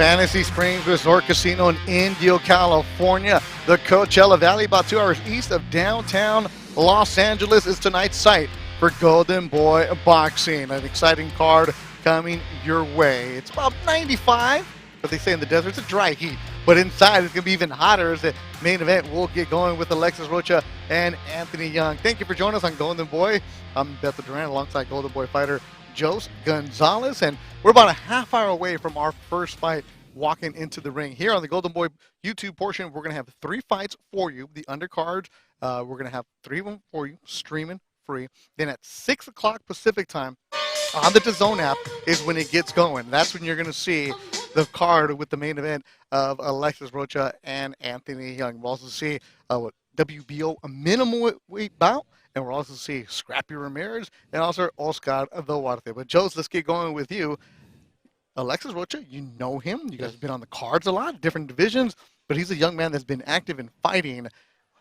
Fantasy Springs Resort Casino in Indio, California. The Coachella Valley, about 2 hours east of downtown Los Angeles, is tonight's site for Golden Boy Boxing. An exciting card coming your way. It's about 95, but they say in the desert it's a dry heat. But inside it's going to be even hotter as the main event will get going with Alexis Rocha and Anthony Young. Thank you for joining us on Golden Boy. I'm Beto Duran alongside Golden Boy fighter Jose Gonzalez, and we're about a half hour away from our first fight walking into the ring. Here on the Golden Boy YouTube portion, we're going to have 3 fights for you. The undercards, we're going to have 3 of them for you, streaming free. Then at 6 o'clock Pacific time on the DAZN app is when it gets going. That's when you're going to see the card with the main event of Alexis Rocha and Anthony Young. We'll also see WBO a minimum weight bout. And we'll also see Scrappy Ramirez and also Oscar the Duarte. But, Jose, let's get going with you. Alexis Rocha, you know him. You guys have been on the cards a lot, different divisions. But he's a young man that's been active in fighting.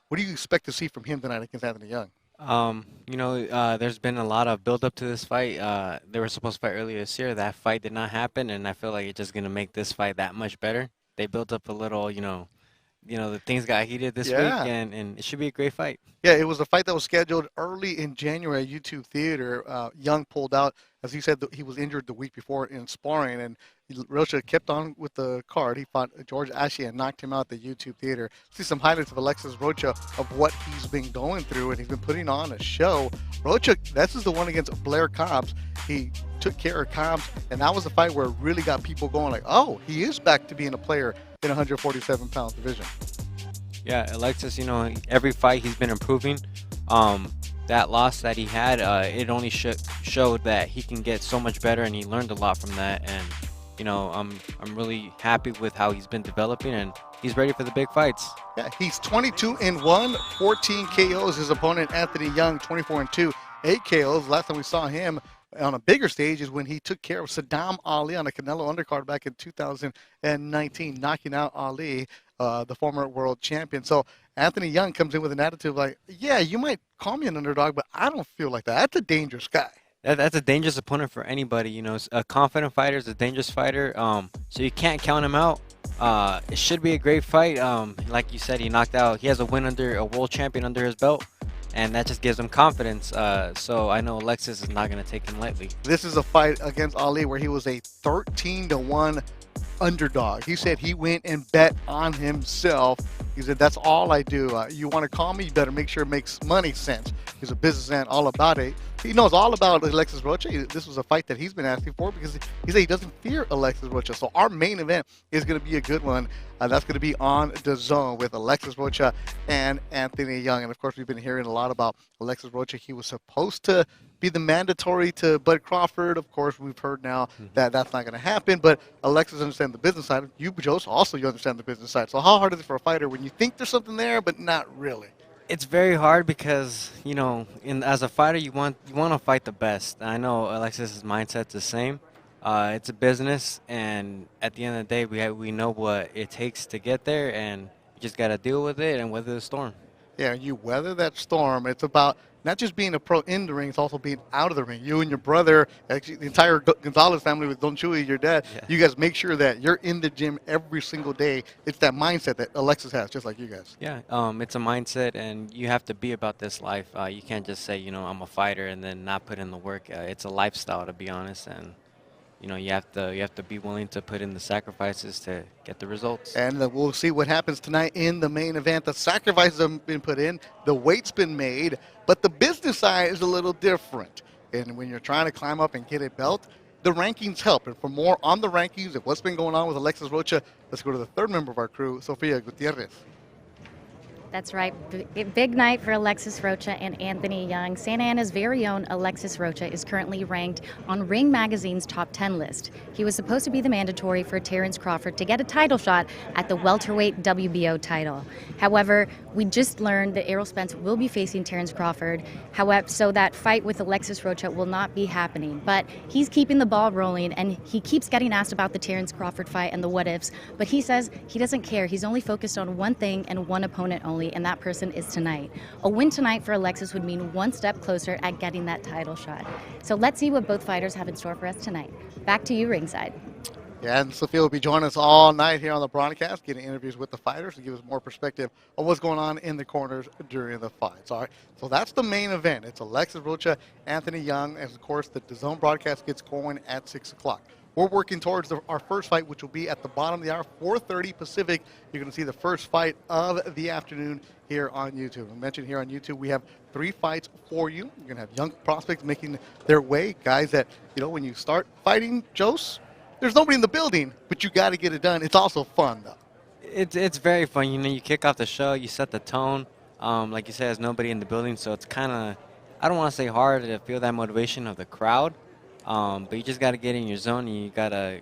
What do you expect to see from him tonight against Anthony Young? There's been a lot of build-up to this fight. They were supposed to fight earlier this year. That fight did not happen, and I feel like it's just going to make this fight that much better. They built up a little, the things got heated this week, and it should be a great fight. Yeah, it was a fight that was scheduled early in January at YouTube Theater. Young pulled out, as he said, he was injured the week before in sparring, and Rocha kept on with the card. He fought George Ashley and knocked him out at the YouTube Theater. See some highlights of Alexis Rocha of what he's been going through, and he's been putting on a show. Rocha, this is the one against Blair Cobbs. He took care of Cobbs, and that was the fight where it really got people going like, oh, he is back to being a player in 147-pound division. Yeah, Alexis, every fight he's been improving. That loss that he had, it only showed that he can get so much better, and he learned a lot from that. And I'm really happy with how he's been developing, and he's ready for the big fights. Yeah, he's 22-1, 14 KOs. His opponent Anthony Young, 24-2, 8 KOs. Last time we saw him on a bigger stage is when he took care of Saddam Ali on a Canelo undercard back in 2019, knocking out Ali, the former world champion. So Anthony Young comes in with an attitude like, yeah, you might call me an underdog, but I don't feel like that. That's a dangerous guy. That's a dangerous opponent for anybody. A confident fighter is a dangerous fighter, so you can't count him out. It should be a great fight. Like you said, he has a win under a world champion under his belt, and that just gives him confidence. So I know Alexis is not going to take him lightly. This is a fight against Ali where he was a 13-1 underdog. He said he went and bet on himself. He said, that's all I do. You want to call me, you better make sure it makes money sense. He's a businessman, all about it. He knows all about Alexis Rocha. This was a fight that he's been asking for because he said he doesn't fear Alexis Rocha. So our main event is going to be a good one. That's going to be on DAZN with Alexis Rocha and Anthony Young. And, of course, we've been hearing a lot about Alexis Rocha. He was supposed to be the mandatory to Bud Crawford. Of course, we've heard now that that's not going to happen. But Alexis understands the business side. You, Jose, also you understand the business side. So how hard is it for a fighter when you think there's something there but not really? It's very hard because, as a fighter, you want to fight the best. I know Alexis's mindset's the same. It's a business, and at the end of the day, we know what it takes to get there, and you just got to deal with it and weather the storm. Yeah, you weather that storm. It's about not just being a pro in the ring, it's also being out of the ring. You and your brother, actually the entire Gonzalez family with Don Chuy, your dad, you guys make sure that you're in the gym every single day. It's that mindset that Alexis has, just like you guys. Yeah, it's a mindset, and you have to be about this life. You can't just say, I'm a fighter and then not put in the work. It's a lifestyle, to be honest, and you have to be willing to put in the sacrifices to get the results. And we'll see what happens tonight in the main event. The sacrifices have been put in, the weight's been made, but the business side is a little different. And when you're trying to climb up and get a belt, the rankings help. And for more on the rankings and what's been going on with Alexis Rocha, let's go to the third member of our crew, Sofia Gutierrez. That's right. Big night for Alexis Rocha and Anthony Young. Santa Ana's very own Alexis Rocha is currently ranked on Ring Magazine's top 10 list. He was supposed to be the mandatory for Terrence Crawford to get a title shot at the welterweight WBO title. However, we just learned that Errol Spence will be facing Terrence Crawford. However, so that fight with Alexis Rocha will not be happening. But he's keeping the ball rolling, and he keeps getting asked about the Terrence Crawford fight and the what-ifs. But he says he doesn't care. He's only focused on one thing and one opponent only, and that person is tonight. A win tonight for Alexis would mean one step closer at getting that title shot. So let's see what both fighters have in store for us tonight. Back to you ringside. Yeah, and Sophia will be joining us all night here on the broadcast, getting interviews with the fighters to give us more perspective of what's going on in the corners during the fights. All right, so that's the main event. It's Alexis Rocha, Anthony Young, and of course the DAZN broadcast gets going at 6 o'clock. We're working towards our first fight, which will be at the bottom of the hour, 4:30 Pacific. You're going to see the first fight of the afternoon here on YouTube. I mentioned here on YouTube we have 3 fights for you. You're going to have young prospects making their way, guys that, when you start fighting, Jose, there's nobody in the building, but you got to get it done. It's also fun, though. It's very fun. You kick off the show, you set the tone. Like you said, there's nobody in the building, so it's kind of, I don't want to say hard to feel that motivation of the crowd, but you just got to get in your zone. And you gotta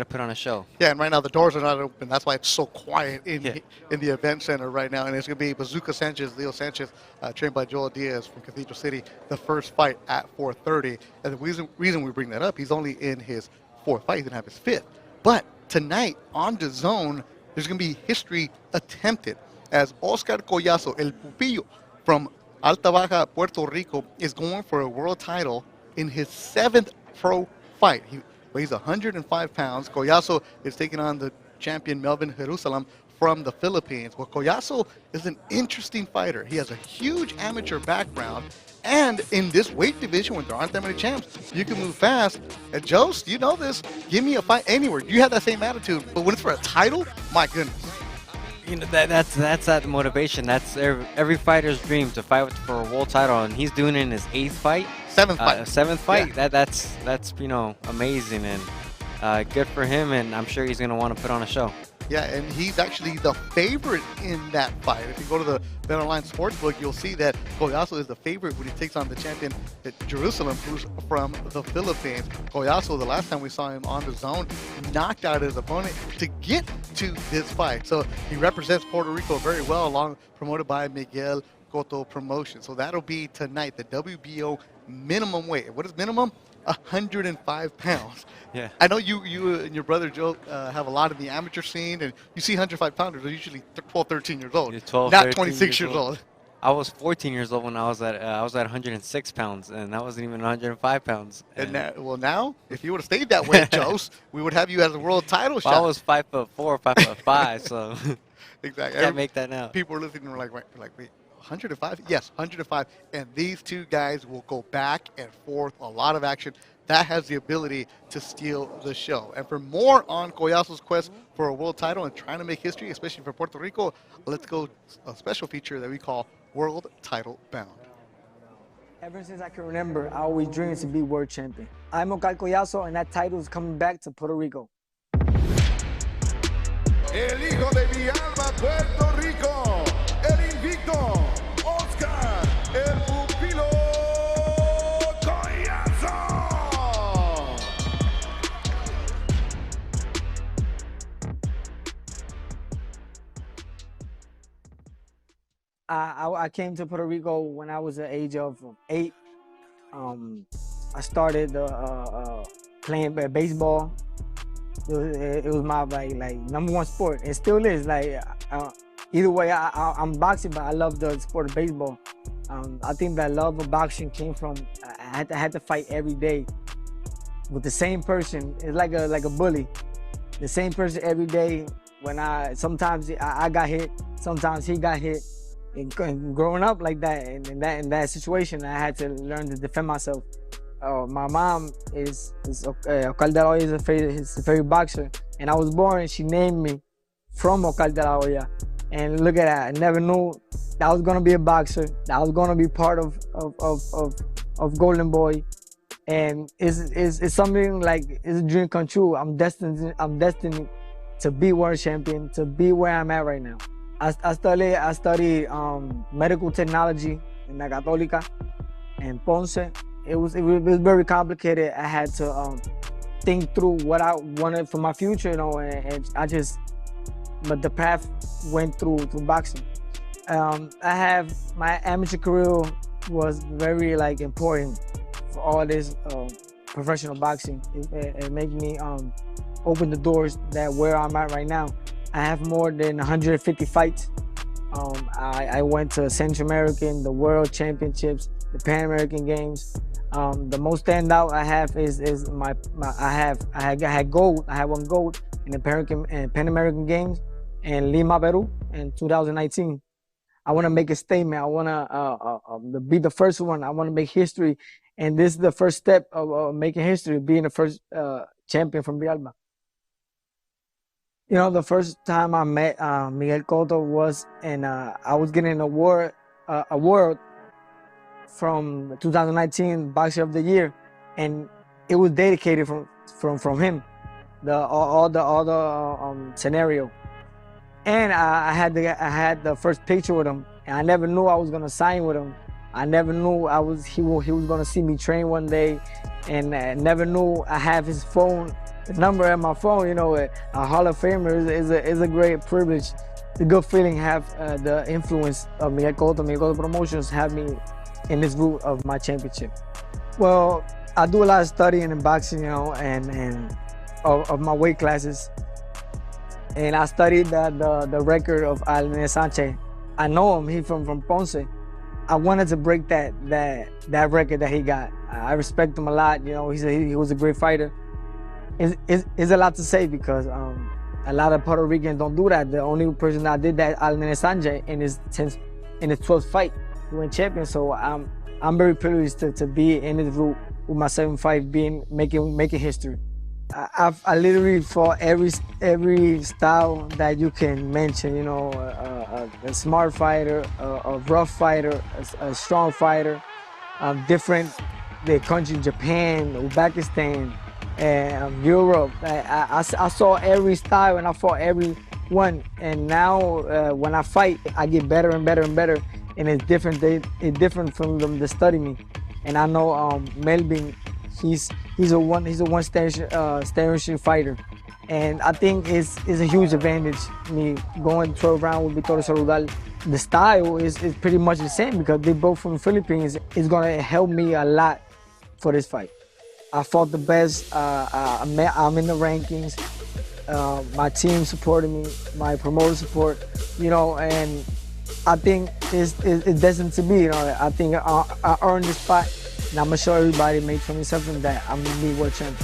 put on a show. Yeah, and right now the doors are not open. That's why it's so quiet in the event center right now. And it's going to be Bazooka Sanchez, Leo Sanchez, trained by Joel Diaz from Cathedral City, the first fight at 4:30. And the reason we bring that up, he's only in his 4th fight. He's going to have his 5th. But tonight on DAZN, there's going to be history attempted as Oscar Collazo, El Pupillo, from Alta Baja, Puerto Rico, is going for a world title in his 7th pro fight. He weighs 105 pounds. Collazo is taking on the champion Melvin Jerusalem from the Philippines. Well, Collazo is an interesting fighter. He has a huge amateur background. And in this weight division, when there aren't that many champs, you can move fast. And Jose, you know this. Give me a fight anywhere. You have that same attitude. But when it's for a title, my goodness. That's that motivation. That's every fighter's dream to fight for a world title, and he's doing it in his 8th fight. 7th fight. 7th fight. Yeah. That's amazing, and good for him. And I'm sure he's gonna want to put on a show. Yeah, and he's actually the favorite in that fight. If you go to the Bet Online Sportsbook, you'll see that Collazo is the favorite when he takes on the champion Jerusalem, who's from the Philippines. Collazo, the last time we saw him on DAZN, knocked out his opponent to get to this fight. So he represents Puerto Rico very well, promoted by Miguel Cotto Promotion. So that'll be tonight, the WBO minimum weight. What is minimum? 105 pounds. Yeah. I know you and your brother Joe have a lot in the amateur scene, and you see 105 pounders are usually 12, 13 years old, 12, not 26 years old. I was 14 years old when I was at 106 pounds, and that wasn't even 105 pounds. And now, if you would have stayed that way, Joe, we would have you as a world title shot. I was 5'4", 5'5", so exactly. Can't make that now. People were listening and were like, wait, 105? Yes, 105. And these two guys will go back and forth, a lot of action. That has the ability to steal the show. And for more on Collazo's quest for a world title and trying to make history, especially for Puerto Rico, let's go a special feature that we call World Title Bound. Ever since I can remember, I always dreamed to be world champion. I'm Oscar Collazo, and that title is coming back to Puerto Rico. El hijo de Villalba, Puerto Rico, el invicto, Oscar, el pupilo Collazo. I came to Puerto Rico when I was the age of 8. I started playing baseball. It was my like #1 sport. It still is. Either way, I'm boxing, but I love the sport of baseball. I think that love of boxing came from I had to fight every day with the same person. It's like a bully. The same person every day. When sometimes I got hit, sometimes he got hit. And growing up like that, and in that situation, I had to learn to defend myself. My mom is Oscar de la Hoya is his favorite boxer, and I was born and she named me from Oscar de la Hoya. And look at that, I never knew that I was gonna be a boxer, that I was gonna be part of Golden Boy, and it's something like it's a dream come true. I'm destined to be world champion, to be where I'm at right now. I studied medical technology in La Católica and Ponce. It was very complicated. I had to think through what I wanted for my future, but the path went through boxing. My amateur career was very important for all this professional boxing. It made me open the doors that where I'm at right now. I have more than 150 fights. I went to Central American, the World Championships, the Pan American Games. The most standout I have is I had gold. I had one gold in the Pan American Games in Lima, Peru in 2019. I want to make a statement. I want to be the first one. I want to make history, and this is the first step of making history, being the first champion from Villalba. You know, the first time I met Miguel Cotto was I was getting an award from 2019 Boxer of the Year, and it was dedicated from him, all the scenario. And I had the first picture with him, and I never knew I was gonna sign with him. I never knew he was gonna see me train one day, and I never knew I have his phone number at my phone. You know, a Hall of Famer is a great privilege. It's a good feeling. Have the influence of Miguel Cotto Promotions have me in this route of my championship. Well, I do a lot of studying in boxing, you know, and of my weight classes. And I studied the record of Alexis Sanchez. I know him. He's from Ponce. I wanted to break that record that he got. I respect him a lot. You know, he was a great fighter. It's a lot to say because a lot of Puerto Ricans don't do that. The only person that did that, Alexis Sanchez, in his 12th fight, he went champion. So I'm very privileged to be in this route with my 7-5 making history. I literally fought every style that you can mention. You know, a smart fighter, a rough fighter, a strong fighter, different the country, Japan, Uzbekistan, and Europe. I saw every style and I fought every one. And now when I fight, I get better and better and better. And it's different. It's different from them to study me. And I know Melvin. He's a one station fighter, and I think it's a huge advantage. Me going 12 rounds with Victoria Saludal. The style is pretty much the same because they both from the Philippines. It's gonna help me a lot for this fight. I fought the best. I'm in the rankings. My team supported me. My promoter support. You know, and I think it's destined to be. You know, I think I earned this fight. And I'm going to show everybody May 27th that I'm going to be world champion.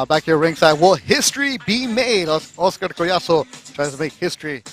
Back here ringside, will history be made? Oscar Collazo tries to make history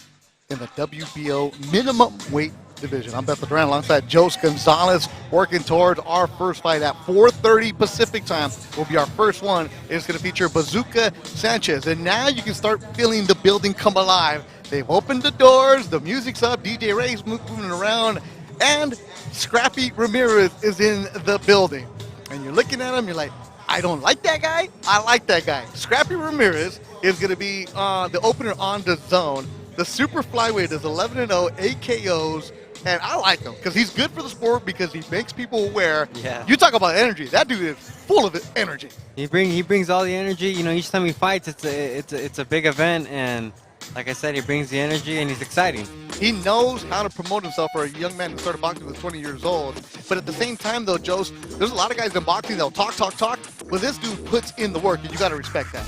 in the WBO minimum weight division. I'm Beto Duran alongside Jose Gonzalez, working towards our first fight at 4:30 Pacific time. Will be our first one. It's going to feature Bazooka Sanchez. And now you can start feeling the building come alive. They've opened the doors, the music's up, DJ Ray's moving around, and Scrappy Ramirez is in the building. And you're looking at him, you're like, I don't like that guy, I like that guy. Scrappy Ramirez is going to be the opener on DAZN. The super flyweight is 11-0, 8 KOs. And I like him because he's good for the sport because he makes people aware. Yeah. You talk about energy. That dude is full of energy. He brings all the energy. You know, each time he fights, it's a big event, and like I said, he brings the energy and he's exciting. He knows how to promote himself for a young man who started boxing at 20 years old. But at the same time, though, Jose, there's a lot of guys in boxing that'll talk. But this dude puts in the work, and you got to respect that.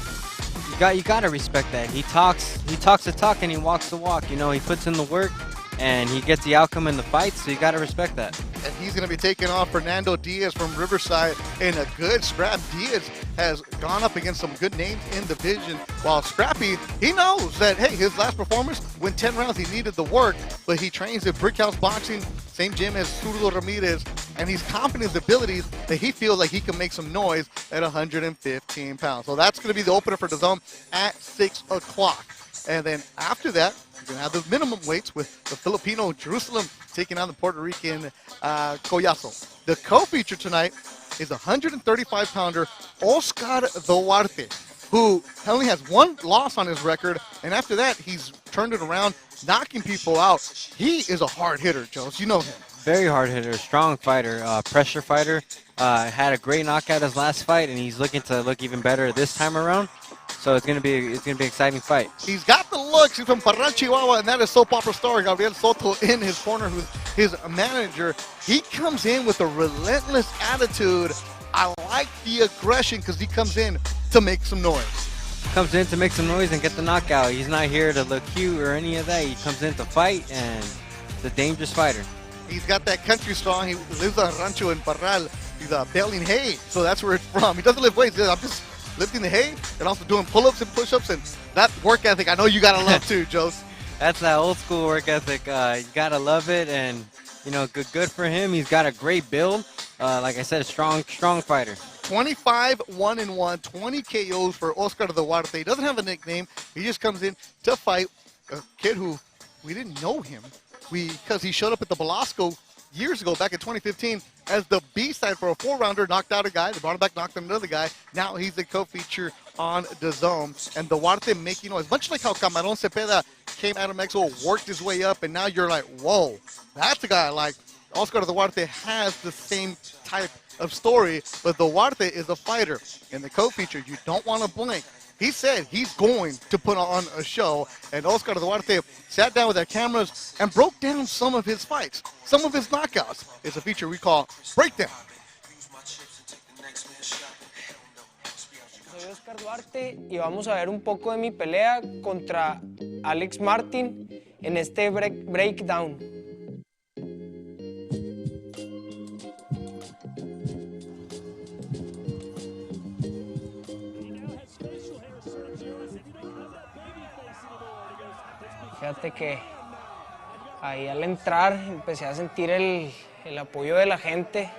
You got to respect that. He talks the talk and he walks the walk. You know, he puts in the work. And he gets the outcome in the fight, so you got to respect that. And he's going to be taking off Fernando Diaz from Riverside in a good scrap. Diaz has gone up against some good names in the division, while Scrappy, he knows that, hey, his last performance, went 10 rounds, he needed the work, but he trains at Brick House Boxing, same gym as Zurdo Ramirez, and he's confident in his abilities that he feels like he can make some noise at 115 pounds. So that's going to be the opener for DAZN at 6 o'clock. And then after that, you're going to have the minimum weights with the Filipino Jerusalem taking on the Puerto Rican Collazo. The co-feature tonight is 135-pounder Oscar Duarte, who only has one loss on his record, and after that, he's turned it around, knocking people out. He is a hard hitter, Joe. You know him. Very hard hitter, strong fighter, pressure fighter. Had a great knockout his last fight, and he's looking to look even better this time around. So it's gonna be an exciting fight. He's got the looks. He's from Parral, Chihuahua, and that is soap opera star Gabriel Soto in his corner, who's his manager. He comes in with a relentless attitude. I like the aggression because he comes in to make some noise. comes in to make some noise and get the knockout. He's not here to look cute or any of that. He comes in to fight, and he's a dangerous fighter. He's got that country strong. He lives on Rancho in Parral. He's baling hay, so that's where it's from. He doesn't lift weights. I'm just lifting the hay and also doing pull-ups and push-ups, and that work ethic I know you gotta love too, Jose. That's that old school work ethic. You gotta love it, and good for him. He's got a great build. Like I said, a strong fighter. 25-1-1, 20 KOs for Oscar Duarte. He doesn't have a nickname. He just comes in to fight a kid who we didn't know him because he showed up at the Velasco years ago, back in 2015, as the B-side for a 4-rounder, knocked out a guy. They brought him back, knocked out another guy. Now he's the co-feature on DAZN. And Duarte making noise, much like how Camarón Cepeda came out of Mexico, worked his way up, and now you're like, whoa, that's a guy like Oscar Duarte has the same type of story, but Duarte is a fighter. In the co-feature, you don't want to blink. He said he's going to put on a show, and Oscar Duarte sat down with their cameras and broke down some of his fights, some of his knockouts. It's a feature we call Breakdown. Soy Oscar Duarte y vamos a ver un poco de mi pelea contra Alex Martin en este breakdown. Fíjate que ahí al entrar empecé a sentir el apoyo de la gente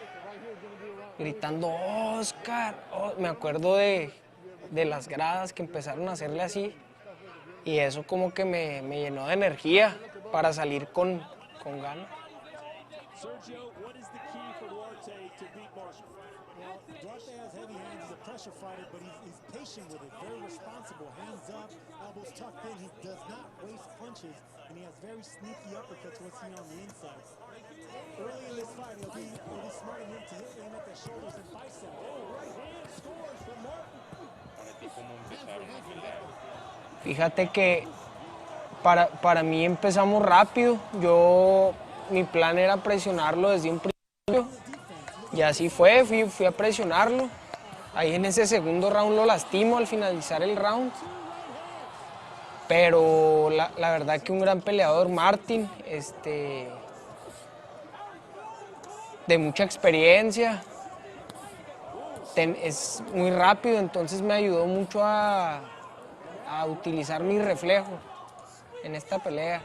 gritando Oscar. Oh, me acuerdo de las gradas que empezaron a hacerle así y eso como que me llenó de energía para salir con ganas. Sergio, what is the key for Duarte to beat Marshall? Well, Duarte has heavy hands. He's a pressure fighter, but he's patient with it, very responsible. Hands up, elbows tucked in. He does not waste punches, and he has very sneaky uppercuts once he's on the inside. Early in this fight, it'll be smart of him to hit him at the shoulders and bicep. Oh, right hand scores for Martin. Fíjate que para mí empezamos rápido. Mi plan era presionarlo desde un principio y así fue, fui a presionarlo. Ahí en ese segundo round lo lastimo al finalizar el round. Pero la verdad que un gran peleador, Martin, de mucha experiencia, es muy rápido, entonces me ayudó mucho a utilizar mi reflejo en esta pelea.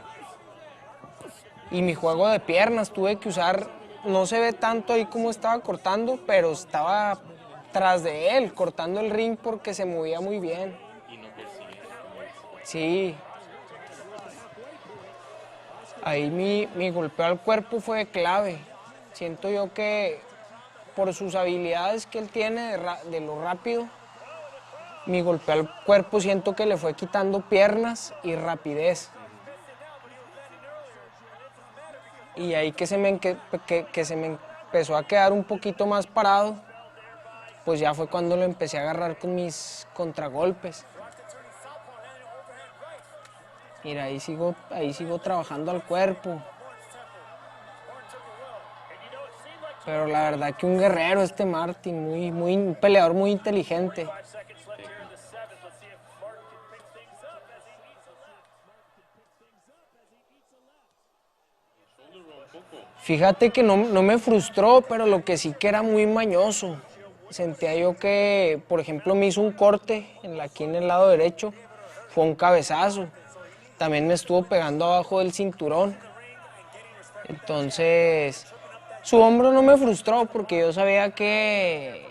Y mi juego de piernas tuve que usar, no se ve tanto ahí como estaba cortando, pero estaba tras de él, cortando el ring porque se movía muy bien. Sí. Ahí mi golpeo al cuerpo fue clave. Siento yo que por sus habilidades que él tiene de lo rápido, mi golpeo al cuerpo siento que le fue quitando piernas y rapidez. Y ahí que se me empezó a quedar un poquito más parado, pues ya fue cuando lo empecé a agarrar con mis contragolpes. Mira, ahí sigo trabajando al cuerpo. Pero la verdad que un guerrero Martin, un peleador muy inteligente. Fíjate que no me frustró, pero lo que sí que era muy mañoso. Sentía yo que, por ejemplo, me hizo un corte aquí en el lado derecho, fue un cabezazo. También me estuvo pegando abajo del cinturón. Entonces, su hombro no me frustró porque yo sabía que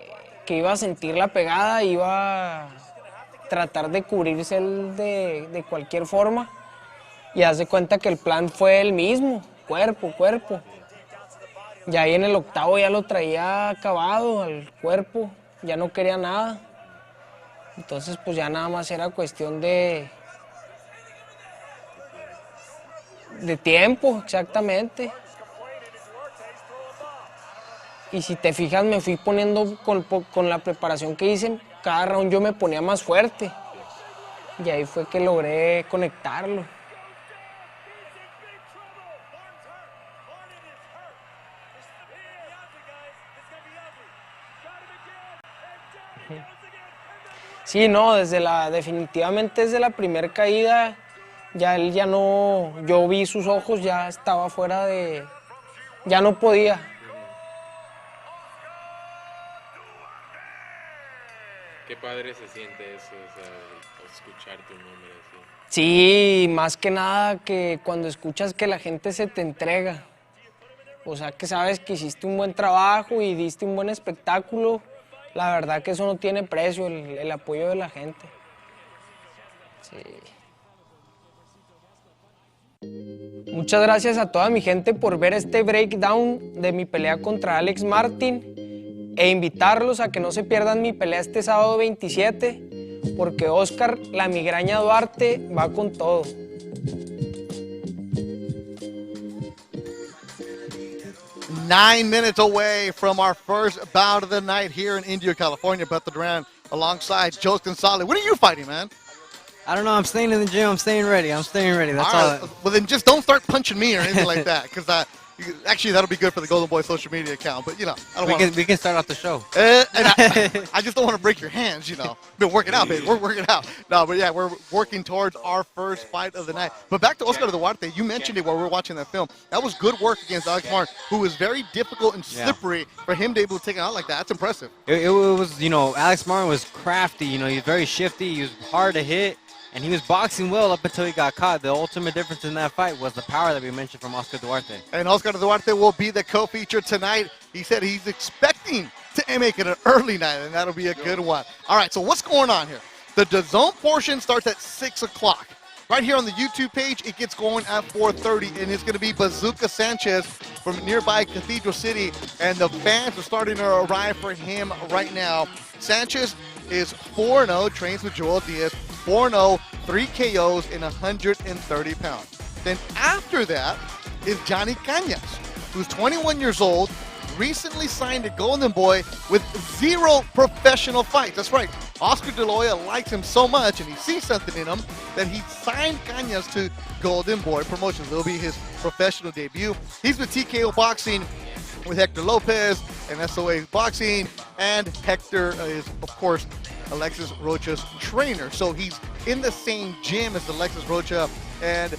iba a sentir la pegada, iba a tratar de cubrirse él de cualquier forma. Y haz de cuenta que el plan fue el mismo, cuerpo. Y ahí en el octavo ya lo traía acabado al cuerpo, ya no quería nada. Entonces pues ya nada más era cuestión de tiempo, exactamente. Y si te fijas me fui poniendo con la preparación que hice, cada round yo me ponía más fuerte. Y ahí fue que logré conectarlo. Sí, no, definitivamente desde la primera caída, ya él ya no, yo vi sus ojos, ya estaba fuera de, ya no podía. Qué padre se siente eso, o sea, escuchar tu nombre así. Sí, más que nada que cuando escuchas que la gente se te entrega, o sea, que sabes que hiciste un buen trabajo y diste un buen espectáculo, la verdad que eso no tiene precio, el apoyo de la gente. Sí. Muchas gracias a toda mi gente por ver este breakdown de mi pelea contra Alex Martin e invitarlos a que no se pierdan mi pelea este sábado 27 porque Oscar La Migraña Duarte va con todo. 9 minutes away from our first bout of the night here in Indio, California. Beto Duran alongside Joe Gonzalez. What are you fighting, man? I don't know. I'm staying in the gym. I'm staying ready. That's all. Right. Well, then just don't start punching me or anything like that, because actually that'll be good for the Golden Boy social media account. But I don't we can start off the show. And I just don't want to break your hands. Been working out, baby. We're working out. No, but yeah, we're working towards our first fight of the night. But back to Oscar Duarte. You mentioned it while we were watching that film. That was good work against Alex Martin, who was very difficult and slippery for him to be able to take it out like that. That's impressive. It was, Alex Martin was crafty. He's very shifty. He was hard to hit. And he was boxing well up until he got caught. The ultimate difference in that fight was the power that we mentioned from Oscar Duarte. And Oscar Duarte will be the co-feature tonight. He said he's expecting to make it an early night, and that'll be a good one. All right, so what's going on here? The DAZN portion starts at 6 o'clock. Right here on the YouTube page, it gets going at 4:30, and it's going to be Bazooka Sanchez from nearby Cathedral City, and the fans are starting to arrive for him right now. Sanchez is 4-0, trains with Joel Diaz, 4-0, 3 KOs in 130 pounds. Then after that is Johnny Cañas, who's 21 years old, recently signed to Golden Boy with 0 professional fights. That's right. Oscar De La Hoya likes him so much, and he sees something in him, that he signed Cañas to Golden Boy Promotions. It'll be his professional debut. He's with TKO Boxing with Hector Lopez and SOA Boxing, and Hector is, of course, Alexis Rocha's trainer. So he's in the same gym as Alexis Rocha and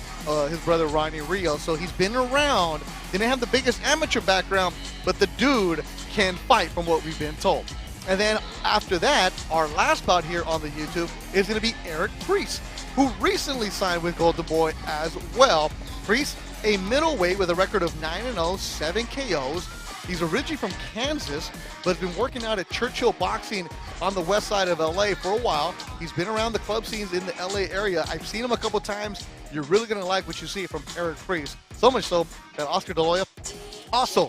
his brother Ronnie Rio. So he's been around. Didn't have the biggest amateur background, but the dude can fight from what we've been told. And then after that, our last bout here on the YouTube is going to be Eric Priest, who recently signed with Golden Boy as well. Priest, a middleweight with a record of 9-0, 7 KOs. He's originally from Kansas, but has been working out at Churchill Boxing on the west side of LA for a while. He's been around the club scenes in the LA area. I've seen him a couple times. You're really going to like what you see from Eric Priest. So much so that Oscar De La Hoya also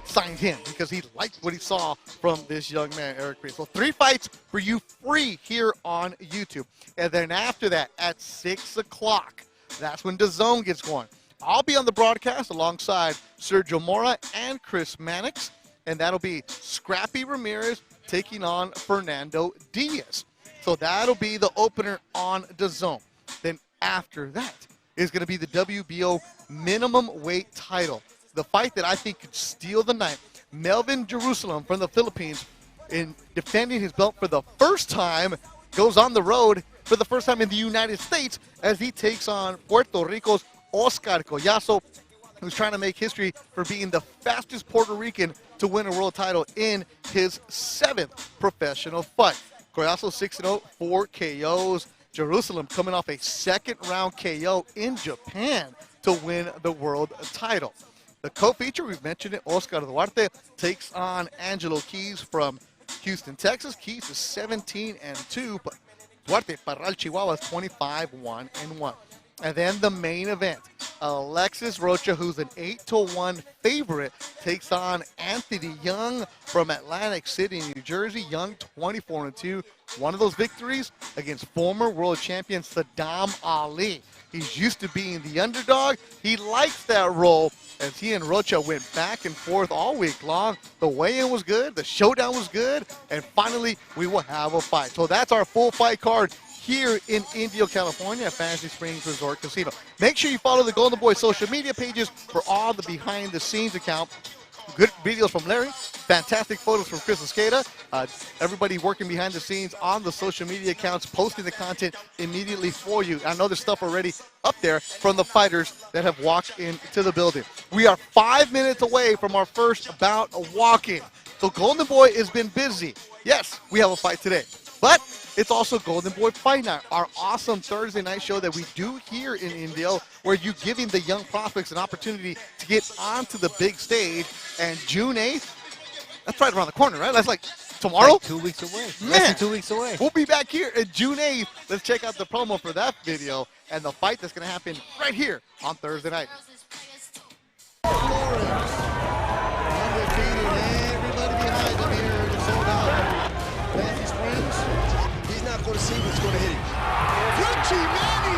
signed him because he liked what he saw from this young man, Eric Priest. So 3 fights for you free here on YouTube. And then after that, at 6 o'clock, that's when DAZN gets going. I'll be on the broadcast alongside Sergio Mora and Chris Mannix, and that'll be Scrappy Ramirez taking on Fernando Diaz. So that'll be the opener on DAZN. Then after that is going to be the WBO minimum weight title. The fight that I think could steal the night. Melvin Jerusalem from the Philippines, in defending his belt for the first time, goes on the road for the first time in the United States as he takes on Puerto Rico's Oscar Collazo, who's trying to make history for being the fastest Puerto Rican to win a world title in his 7th professional fight. Collazo 6-0, 4 KOs. Jerusalem coming off a second-round KO in Japan to win the world title. The co-feature, we've mentioned it, Oscar Duarte takes on Angelo Keys from Houston, Texas. Keys is 17-2, but Duarte Parral Chihuahua is 25-1-1. And then the main event, Alexis Rocha, who's an 8-1 favorite, takes on Anthony Young from Atlantic City, New Jersey. Young 24-2. One of those victories against former world champion Saddam Ali. He's used to being the underdog. He likes that role as he and Rocha went back and forth all week long. The weigh-in was good. The showdown was good. And finally, we will have a fight. So that's our full fight card here in Indio, California at Fantasy Springs Resort Casino. Make sure you follow the Golden Boy social media pages for all the behind-the-scenes account. Good videos from Larry. Fantastic photos from Chris Escada. Everybody working behind the scenes on the social media accounts, posting the content immediately for you. I know there's stuff already up there from the fighters that have walked into the building. We are 5 minutes away from our first bout of walking. So Golden Boy has been busy. Yes, we have a fight today, but it's also Golden Boy Fight Night, our awesome Thursday night show that we do here in India, where you're giving the young prospects an opportunity to get onto the big stage. And June 8th, that's right around the corner, right? That's like tomorrow? Like 2 weeks away. Man, Less than 2 weeks away. We'll be back here on June 8th. Let's check out the promo for that video and the fight that's going to happen right here on Thursday night. Going to see what's going to hit him. Gucci Manny!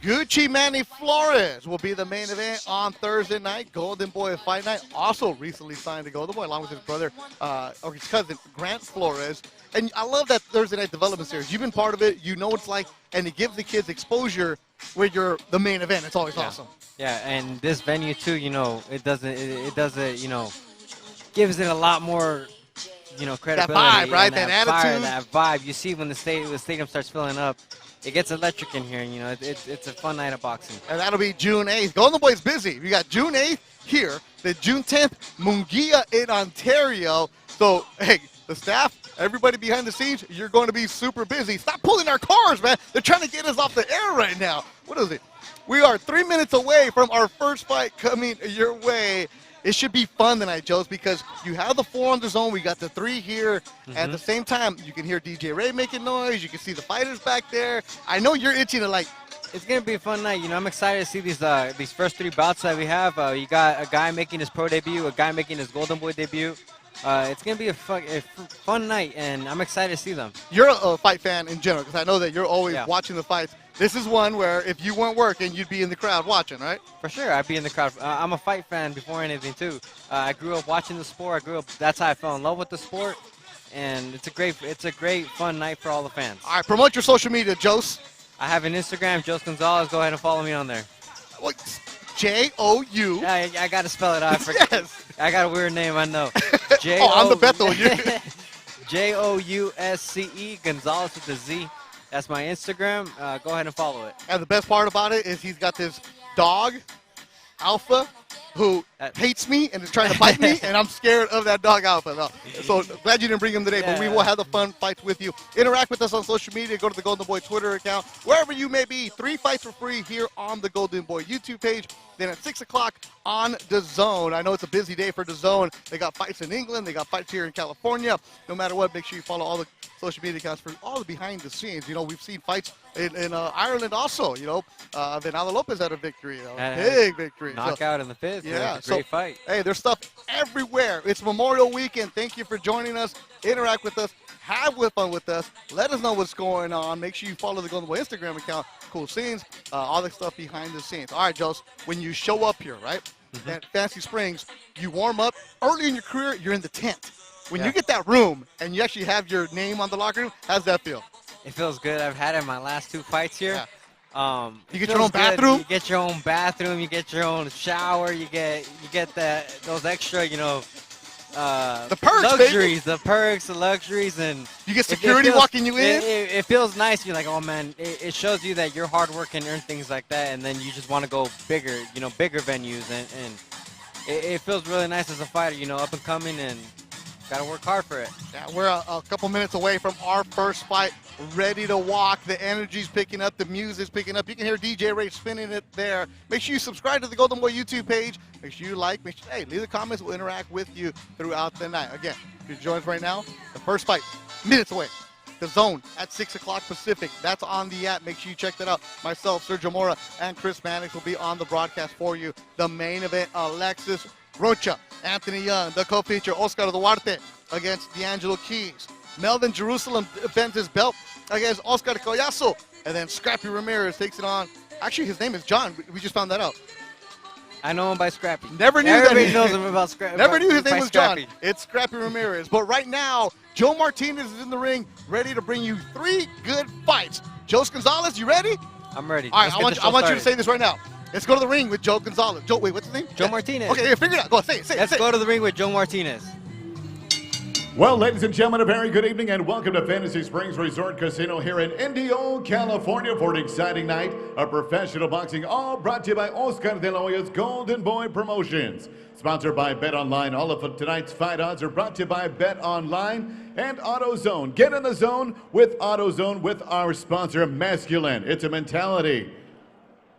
Gucci Manny Flores will be the main event on Thursday night. Golden Boy Fight Night also recently signed to Golden Boy along with his brother, or his cousin, Grant Flores. And I love that Thursday night development series. You've been part of it. You know what it's like. And it gives the kids exposure where you're the main event. It's always awesome. Yeah, and this venue too, you know, it doesn't, you know, gives it a lot more, you know, credibility. That vibe, right? And That fire, attitude. that vibe. You see when the stadium starts filling up, it gets electric in here. And, you know, it's a fun night of boxing. And that'll be June 8th. Golden Boy's busy. We got June 8th here. The June 10th, Mungia in Ontario. So, hey, the staff, everybody behind the scenes, you're going to be super busy. Stop pulling our cars, man. They're trying to get us off the air right now. What is it? We are 3 minutes away from our first fight coming your way. It should be fun tonight, Joes, because you have the 4 on the zone. We got the 3 here. At the same time, you can hear DJ Ray making noise. You can see the fighters back there. I know you're itching to, like, it's going to be a fun night. You know, I'm excited to see these first 3 bouts that we have. You got a guy making his pro debut, a guy making his Golden Boy debut. It's going to be a fun night, and I'm excited to see them. You're a fight fan in general, because I know that you're always watching the fights. This is one where if you weren't working, you'd be in the crowd watching, right? For sure, I'd be in the crowd. I'm a fight fan before anything, too. I grew up watching the sport. That's how I fell in love with the sport, and it's a great fun night for all the fans. All right, promote your social media, Jose. I have an Instagram, Jose Gonzalez. Go ahead and follow me on there. What? J-O-U. Yeah, I got to spell it out. Yes. I got a weird name, I know. I'm the Bethel. Jousce, Gonzalez with a Z. That's my Instagram. Go ahead and follow it. And the best part about it is he's got this dog, Alpha, who hates me and is trying to bite me, and I'm scared of that dog Alpha. No. So glad you didn't bring him today, but we will have the fun fights with you. Interact with us on social media. Go to the Golden Boy Twitter account. Wherever you may be, 3 fights for free here on the Golden Boy YouTube page. Then at 6 o'clock on DAZN. I know it's a busy day for DAZN. They got fights in England. They got fights here in California. No matter what, make sure you follow all the social media accounts for all the behind the scenes. You know, we've seen fights in Ireland also. You know, Venado Lopez had a victory. Big victory. Knockout in the 5th. Yeah. Great fight. Hey, there's stuff everywhere. It's Memorial Weekend. Thank you for joining us. Interact with us. Have fun with us. Let us know what's going on. Make sure you follow the Golden Boy Instagram account. Cool scenes. All the stuff behind the scenes. All right, Joe. When you show up here, right, at Fancy Springs, you warm up. Early in your career, you're in the tent. When you get that room and you actually have your name on the locker room, how's that feel? It feels good. I've had it in my last 2 fights here. You get your own bathroom? You get your own bathroom. You get your own shower. You get those extra, you know, the perks, luxuries, baby. the perks, the luxuries, and you get security walking you in. It feels nice. You're like, oh man, it shows you that your hard work can earn things like that, and then you just want to go bigger, you know, bigger venues, and it feels really nice as a fighter, you know, up and coming, and gotta work hard for it. Yeah, we're a couple minutes away from our first fight. Ready to walk. The energy's picking up. The music's picking up. You can hear DJ Ray spinning it there. Make sure you subscribe to the Golden Boy YouTube page. Make sure you like. Hey, leave the comments. We'll interact with you throughout the night. Again, if you join us right now, the first fight, minutes away. DAZN at 6 o'clock Pacific. That's on the app. Make sure you check that out. Myself, Sergio Mora, and Chris Mannix will be on the broadcast for you. The main event, Alexis Rocha, Anthony Young, the co-feature, Oscar Duarte against D'Angelo Keys. Melvin Jerusalem defends his belt against Oscar Collazo. And then Scrappy Ramirez takes it on. Actually, his name is John. We just found that out. I know him by Scrappy. Never knew Everybody that. knows him about Scrappy. Never knew his by name was John. Scrappy. It's Scrappy Ramirez. But right now, Joe Martinez is in the ring, ready to bring you 3 good fights. Jose Gonzalez, you ready? I'm ready. All right, I want you to say this right now. Let's go to the ring with Joe Gonzalez. Joe, wait, what's his name? Joe Martinez. Okay, yeah, figure it out. Go on, say it. Let's go to the ring with Joe Martinez. Well, ladies and gentlemen, a very good evening and welcome to Fantasy Springs Resort Casino here in Indio, California for an exciting night of professional boxing, all brought to you by Oscar De La Hoya's Golden Boy Promotions. Sponsored by Bet Online. All of tonight's fight odds are brought to you by Bet Online and AutoZone. Get in the zone with AutoZone with our sponsor, Masculine. It's a mentality.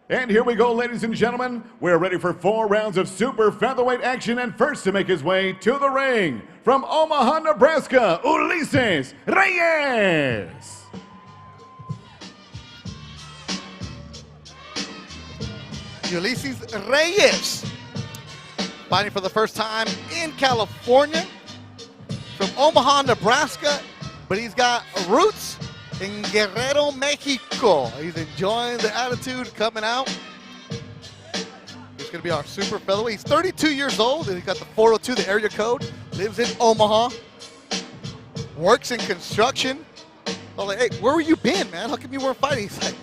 And here we go, ladies and gentlemen. We're ready for 4 rounds of super featherweight action, and first to make his way to the ring, from Omaha, Nebraska, Ulises Reyes. Ulysses Reyes, fighting for the first time in California, from Omaha, Nebraska, but he's got roots in Guerrero, Mexico. He's enjoying the attitude coming out. He's going to be our super featherweight. He's 32 years old, and he's got the 402, the area code. Lives in Omaha. Works in construction. I was like, hey, where were you been, man? How come you weren't fighting? He's like,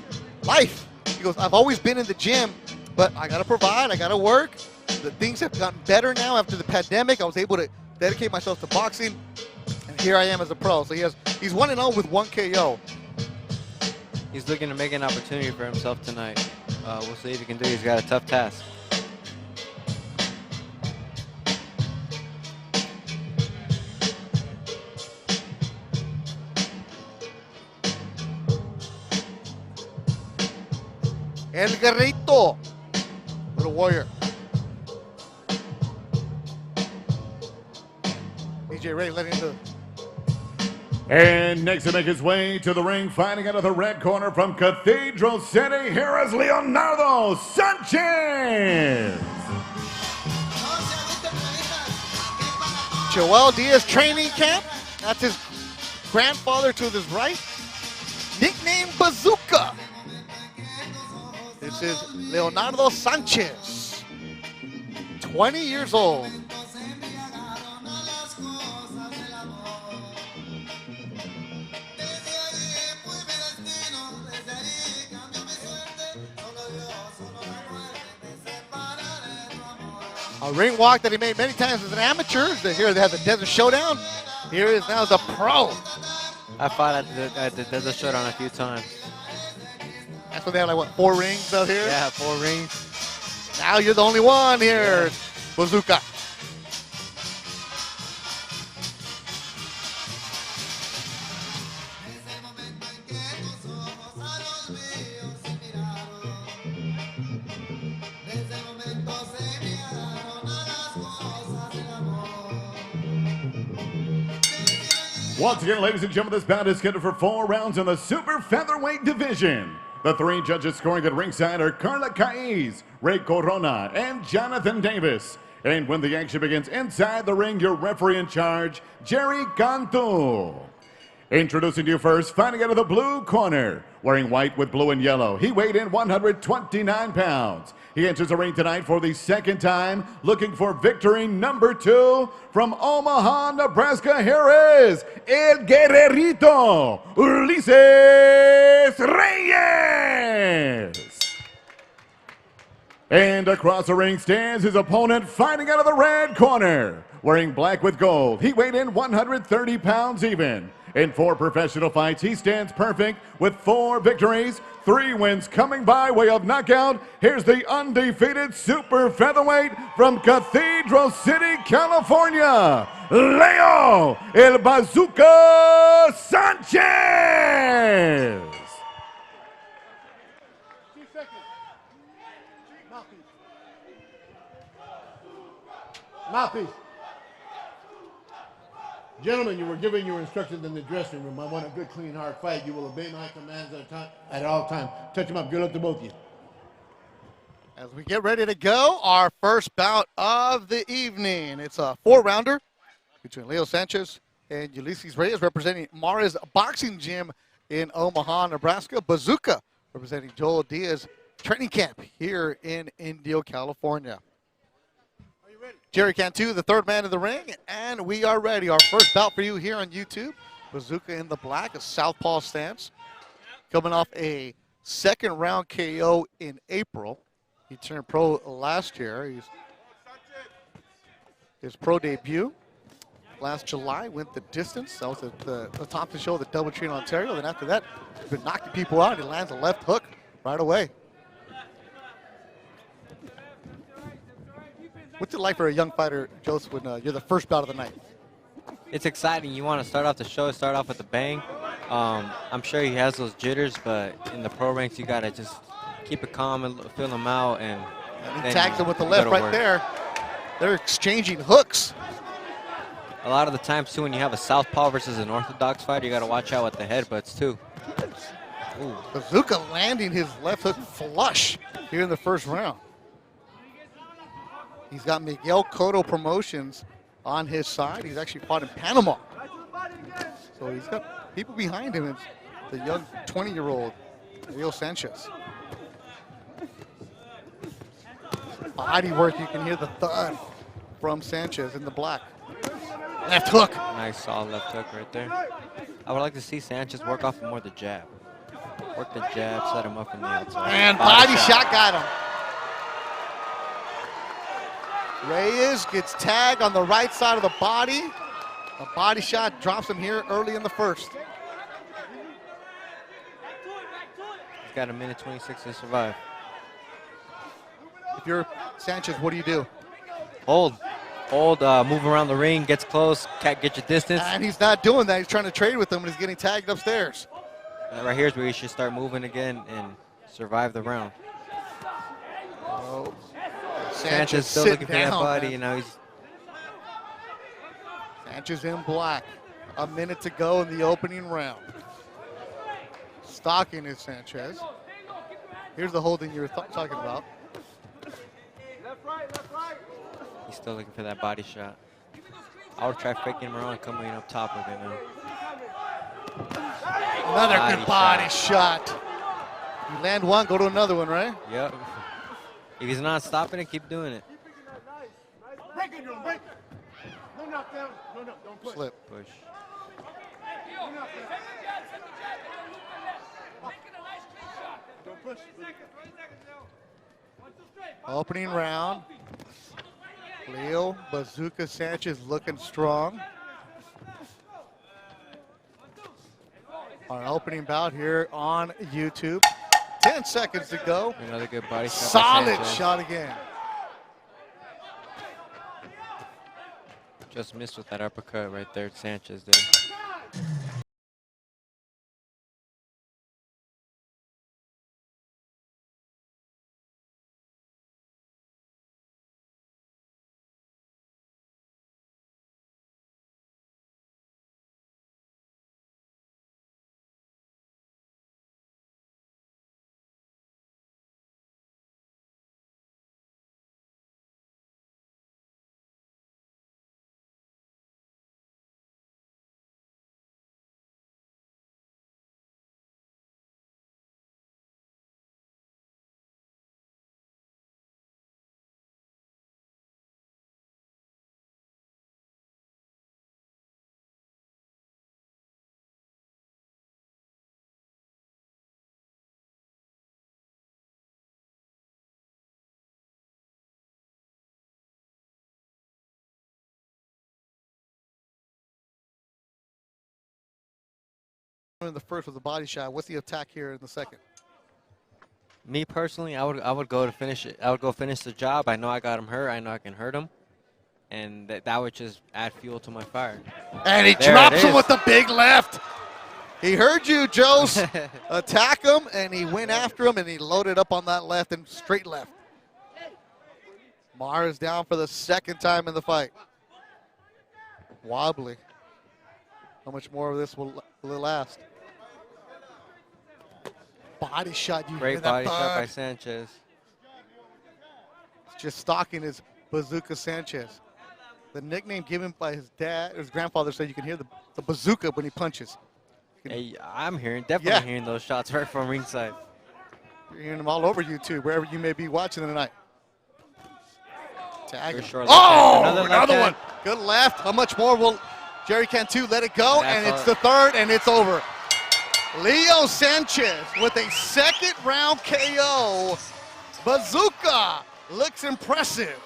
life. He goes, I've always been in the gym, but I got to provide. I got to work. The things have gotten better now after the pandemic. I was able to dedicate myself to boxing. And here I am as a pro. So he's 1-0 with 1 KO. He's looking to make an opportunity for himself tonight. We'll see if he can do it. He's got a tough task. El Guerrito, little warrior. DJ Ray letting the. And next to make his way to the ring, fighting out of the red corner from Cathedral City, here is Leonardo Sanchez. Joel Diaz training camp. That's his grandfather to his right. Nicknamed Bazooka. This is Leonardo Sanchez, 20 years old. A ring walk that he made many times as an amateur. Here they have the Desert Showdown. Here he is now as a pro. I fought at the Desert Showdown a few times. That's when they have like, what, 4 rings out here? Yeah, 4 rings. Now you're the only one here, Bazooka. Once again, ladies and gentlemen, this bout is scheduled for 4 rounds in the super featherweight division. The 3 judges scoring at ringside are Carla Caiz, Ray Corona, and Jonathan Davis. And when the action begins inside the ring, your referee in charge, Jerry Cantu. Introducing to you first, fighting out of the blue corner, wearing white with blue and yellow. He weighed in 129 pounds. He enters the ring tonight for the 2nd time, looking for victory number 2 from Omaha, Nebraska. Here is El Guerrerito, Ulises Reyes. And across the ring stands his opponent, fighting out of the red corner, wearing black with gold. He weighed in 130 pounds even. In 4 professional fights, he stands perfect with 4 victories, 3 wins coming by way of knockout. Here's the undefeated super featherweight from Cathedral City, California, Leo El Bazooka Sanchez. Mouthpiece. Gentlemen, you were given your instructions in the dressing room. I want a good, clean, hard fight. You will obey my commands at all times. Touch them up. Good luck to both of you. As we get ready to go, our first bout of the evening. It's a 4-rounder between Leo Sanchez and Ulysses Reyes, representing Mara's Boxing Gym in Omaha, Nebraska. Bazooka, representing Joel Diaz training camp here in Indio, California. Jerry Cantu, the third man in the ring, and we are ready. Our first bout for you here on YouTube. Bazooka in the black, a southpaw stance. Coming off a second round KO in April. He turned pro last year. His pro debut last July went the distance. That was at the top of the show, the Doubletree in Ontario. Then after that, he's been knocking people out. He lands a left hook right away. What's it like for a young fighter, Joseph, when you're the first bout of the night? It's exciting. You want to start off the show, start off with a bang. I'm sure he has those jitters, but in the pro ranks, you got to just keep it calm and feel him out. And he tags him with the left right there. They're exchanging hooks. A lot of the times, too, when you have a southpaw versus an orthodox fighter, you got to watch out with the headbutts, too. Ooh. Bazooka landing his left hook flush here in the first round. He's got Miguel Cotto Promotions on his side. He's actually fought in Panama. So he's got people behind him. It's the young 20-year-old Leo Sanchez. Body work, you can hear the thud from Sanchez in the black. Left hook. Nice solid left hook right there. I would like to see Sanchez work off more the jab. Work the jab, set him up from the outside. And body shot got him. Reyes gets tagged on the right side of the body. A body shot drops him here early in the first. He's got a minute 26 to survive. If you're Sanchez, what do you do? Hold, move around the ring, gets close, can't get your distance. And he's not doing that. He's trying to trade with him, and he's getting tagged upstairs. And right here's where you should start moving again and survive the round. Oh. Sanchez still looking for that body, man. you know. He's Sanchez in black. A minute to go in the opening round. Stalking is Sanchez. Here's the holding you were talking about. He's still looking for that body shot. I would try faking him around and coming up top of it now. Another good body shot. You land one, go to another one, right? Yep. If he's not stopping it, keep doing it. Break it, break. No knockdown. No, don't push. Slip. Push. Don't push. Opening round. Leo Bazooka Sanchez looking strong. Our opening bout here on YouTube. 10 seconds to go. Another good body shot. Solid shot again. Just missed with that uppercut right there, Sanchez did. In the first was a body shot. What's the attack here in the second? Me personally, I would go to finish it. I would go finish the job. I know I got him hurt. I know I can hurt him, and that would just add fuel to my fire. And he drops him with the big left. He heard you, Joes. Attack him, and he went after him, and he loaded up on that left and straight left. Mars down for the second time in the fight. Wobbly. How much more of this will it last? Body shot. You Great hear that body shot by thud? Sanchez. Just stalking his Bazooka Sanchez. The nickname given by his dad, his grandfather said you can hear the bazooka when he punches. Hey, I'm definitely hearing those shots right from ringside. You're hearing them all over YouTube, wherever you may be watching tonight. Tag. For sure. Oh, Another another left one. Good left. How much more will Jerry Cantu let it go? That's And it's all. the third, and it's over. Leo Sanchez with a second round KO. Bazooka looks impressive.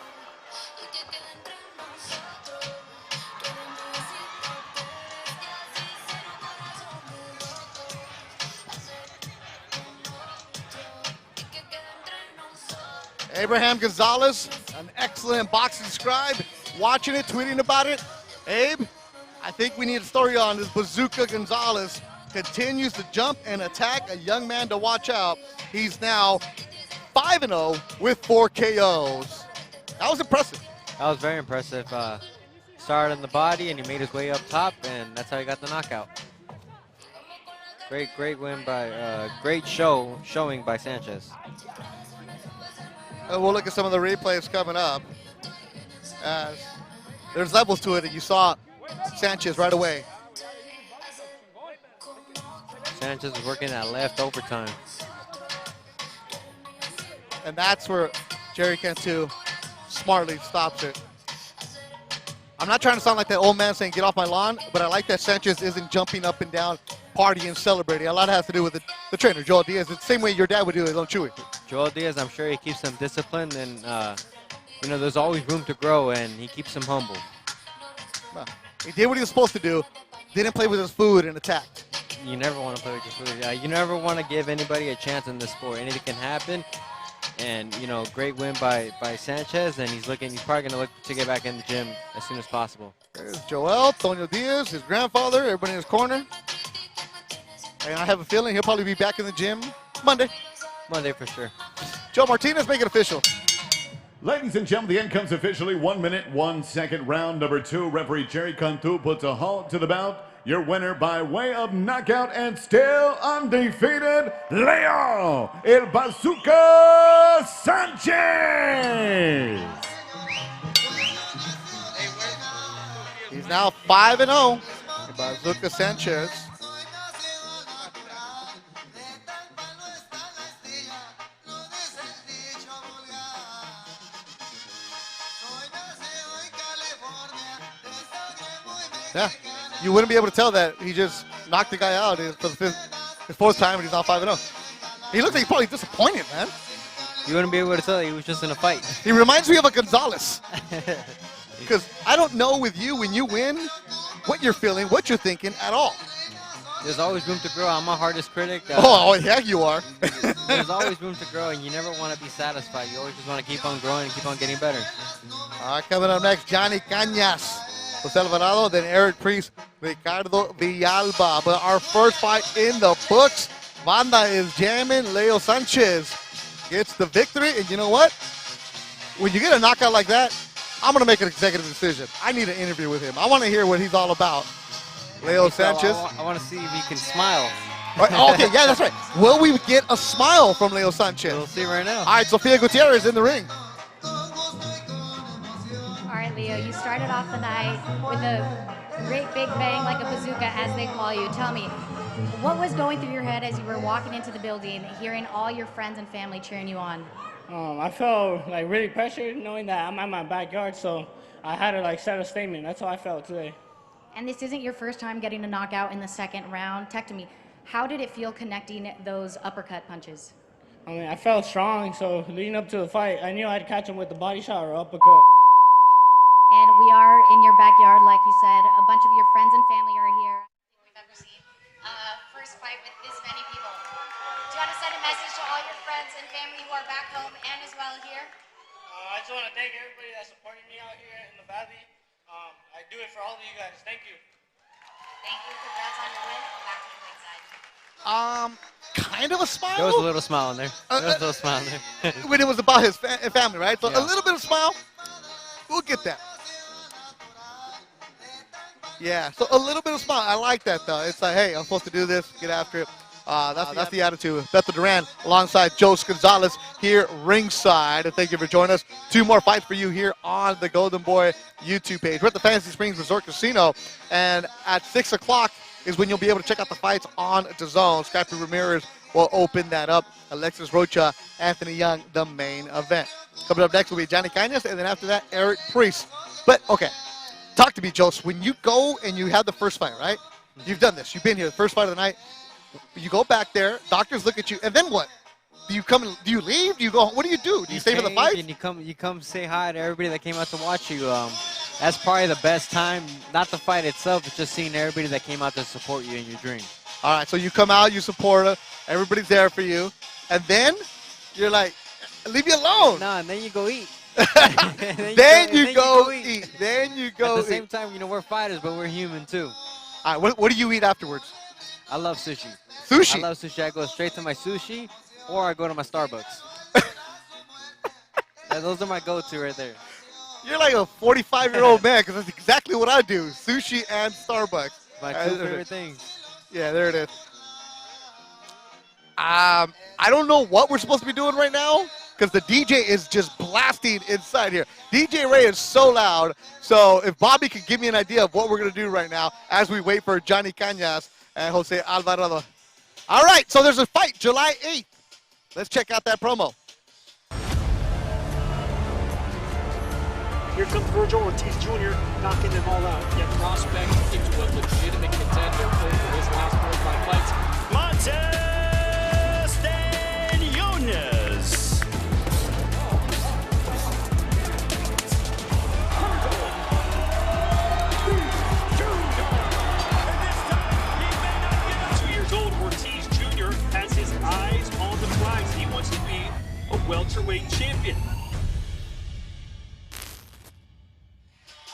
Abraham Gonzalez, an excellent boxing scribe, watching it, tweeting about it. Abe, I think we need a story on this. Bazooka Gonzalez continues to jump and attack, a young man to watch out. He's now 5-0 with 4 KOs. That was impressive. That was very impressive. Started on the body, and he made his way up top, and that's how he got the knockout. Great win by, great showing by Sanchez. And we'll look at some of the replays coming up. As there's levels to it, and you saw Sanchez right away. Sanchez was working that left overtime. And that's where Jerry Cantu smartly stops it. I'm not trying to sound like that old man saying, get off my lawn, but I like that Sanchez isn't jumping up and down, partying, celebrating. A lot has to do with the trainer, Joel Diaz. It's the same way your dad would do it, don't Chewy? Joel Diaz, I'm sure he keeps them disciplined, and you know, there's always room to grow, and he keeps them humble. Well, he did what he was supposed to do, didn't play with his food, and attacked. You never want to play with your food. You never want to give anybody a chance in this sport. Anything can happen. And, you know, great win by Sanchez, and he's probably going to look to get back in the gym as soon as possible. There's Joel, Tonio Diaz, his grandfather, everybody in his corner. And I have a feeling he'll probably be back in the gym Monday. Monday for sure. Joe Martinez, make it official. Ladies and gentlemen, the end comes officially. 1 minute, 1 second, round number 2. Referee Jerry Cantu puts a halt to the bout. Your winner by way of knockout and still undefeated, Leo El Bazooka Sanchez. He's now 5-0. Bazooka Sanchez. Yeah, you wouldn't be able to tell that he just knocked the guy out for the fourth time, and he's now 5-0. He looks like he's probably disappointed, man. You wouldn't be able to tell he was just in a fight. He reminds me of a Gonzalez. Because I don't know with you when you win what you're feeling, what you're thinking at all. There's always room to grow. I'm my hardest critic. Oh, yeah, you are. There's always room to grow, and you never want to be satisfied. You always just want to keep on growing and keep on getting better. All right, coming up next, Johnny Cañas, Jose Alvarado, then Eric Priest, Ricardo Villalba. But our first fight in the books, Banda is jamming. Leo Sanchez gets the victory, and you know what? When you get a knockout like that, I'm going to make an executive decision. I need an interview with him. I want to hear what he's all about. Leo Sanchez. I want to see if he can smile. Right, okay, yeah, that's right. Will we get a smile from Leo Sanchez? We'll see right now. All right, Sofia Gutierrez in the ring. All right, Leo, you started off the night with a great big bang like a bazooka, as they call you. Tell me, what was going through your head as you were walking into the building, hearing all your friends and family cheering you on? I felt like really pressured knowing that I'm at my backyard, so I had to like set a statement. That's how I felt today. And this isn't your first time getting a knockout in the second round. Talk to me, how did it feel connecting those uppercut punches? I mean, I felt strong, so leading up to the fight, I knew I'd catch him with the body shot or uppercut. And we are in your backyard, like you said. A bunch of your friends and family are here. We've ever seen first fight with this many people. Do you want to send a message to all your friends and family who are back home and as well here? I just want to thank everybody that supported me out here in the valley. I do it for all of you guys. Thank you. Thank you. Congrats on your win. Back to the ringside. Kind of a smile. There was a little smile in there. There was a little smile in there. When it was about his family, right? So Yeah. a little bit of smile, we'll get that. Yeah, so a little bit of smile. I like that, though. It's like, hey, I'm supposed to do this, get after it. That's the attitude. Beto Duran alongside Jose Gonzalez here ringside. And thank you for joining us. 2 more fights for you here on the Golden Boy YouTube page. We're at the Fantasy Springs Resort Casino, and at 6 o'clock is when you'll be able to check out the fights on DAZN. Skype Ramirez will open that up. Alexis Rocha, Anthony Young, the main event. Coming up next will be Johnny Cañas, and then after that, Eric Priest. But, okay, talk to me, Jose. When you go and you have the first fight, right? You've done this. You've been here, the first fight of the night. You go back there, doctors look at you, and then what? Do you leave? Do you go? What do? Do you stay for the fight? And you come say hi to everybody that came out to watch you. That's probably the best time, not the fight itself, but just seeing everybody that came out to support you in your dream. All right, so you come out, you support her, everybody's there for you, and then you're like, leave me alone. No, and then you go eat. then you go eat. Then you go At the same time, we're fighters, but we're human too. All right, what do you eat afterwards? I love sushi. Sushi? I love sushi. I go straight to my sushi, or I go to my Starbucks. Those are my go-to right there. You're like a 45-year-old man, because that's exactly what I do. Sushi and Starbucks. My two favorite things. Yeah, there it is. I don't know what we're supposed to be doing right now, because the DJ is just blasting inside here. DJ Ray is so loud. So if Bobby could give me an idea of what we're going to do right now as we wait for Johnny Cañas and Jose Alvarado. All right, so there's a fight July 8th. Let's check out that promo. Here comes Virgil Ortiz Jr. knocking them all out. Yet prospect into a legitimate contender over his last 45 fights. Montez Staniones. Years old, Ortiz Jr. has his eyes on the prize. He wants to be a welterweight champion.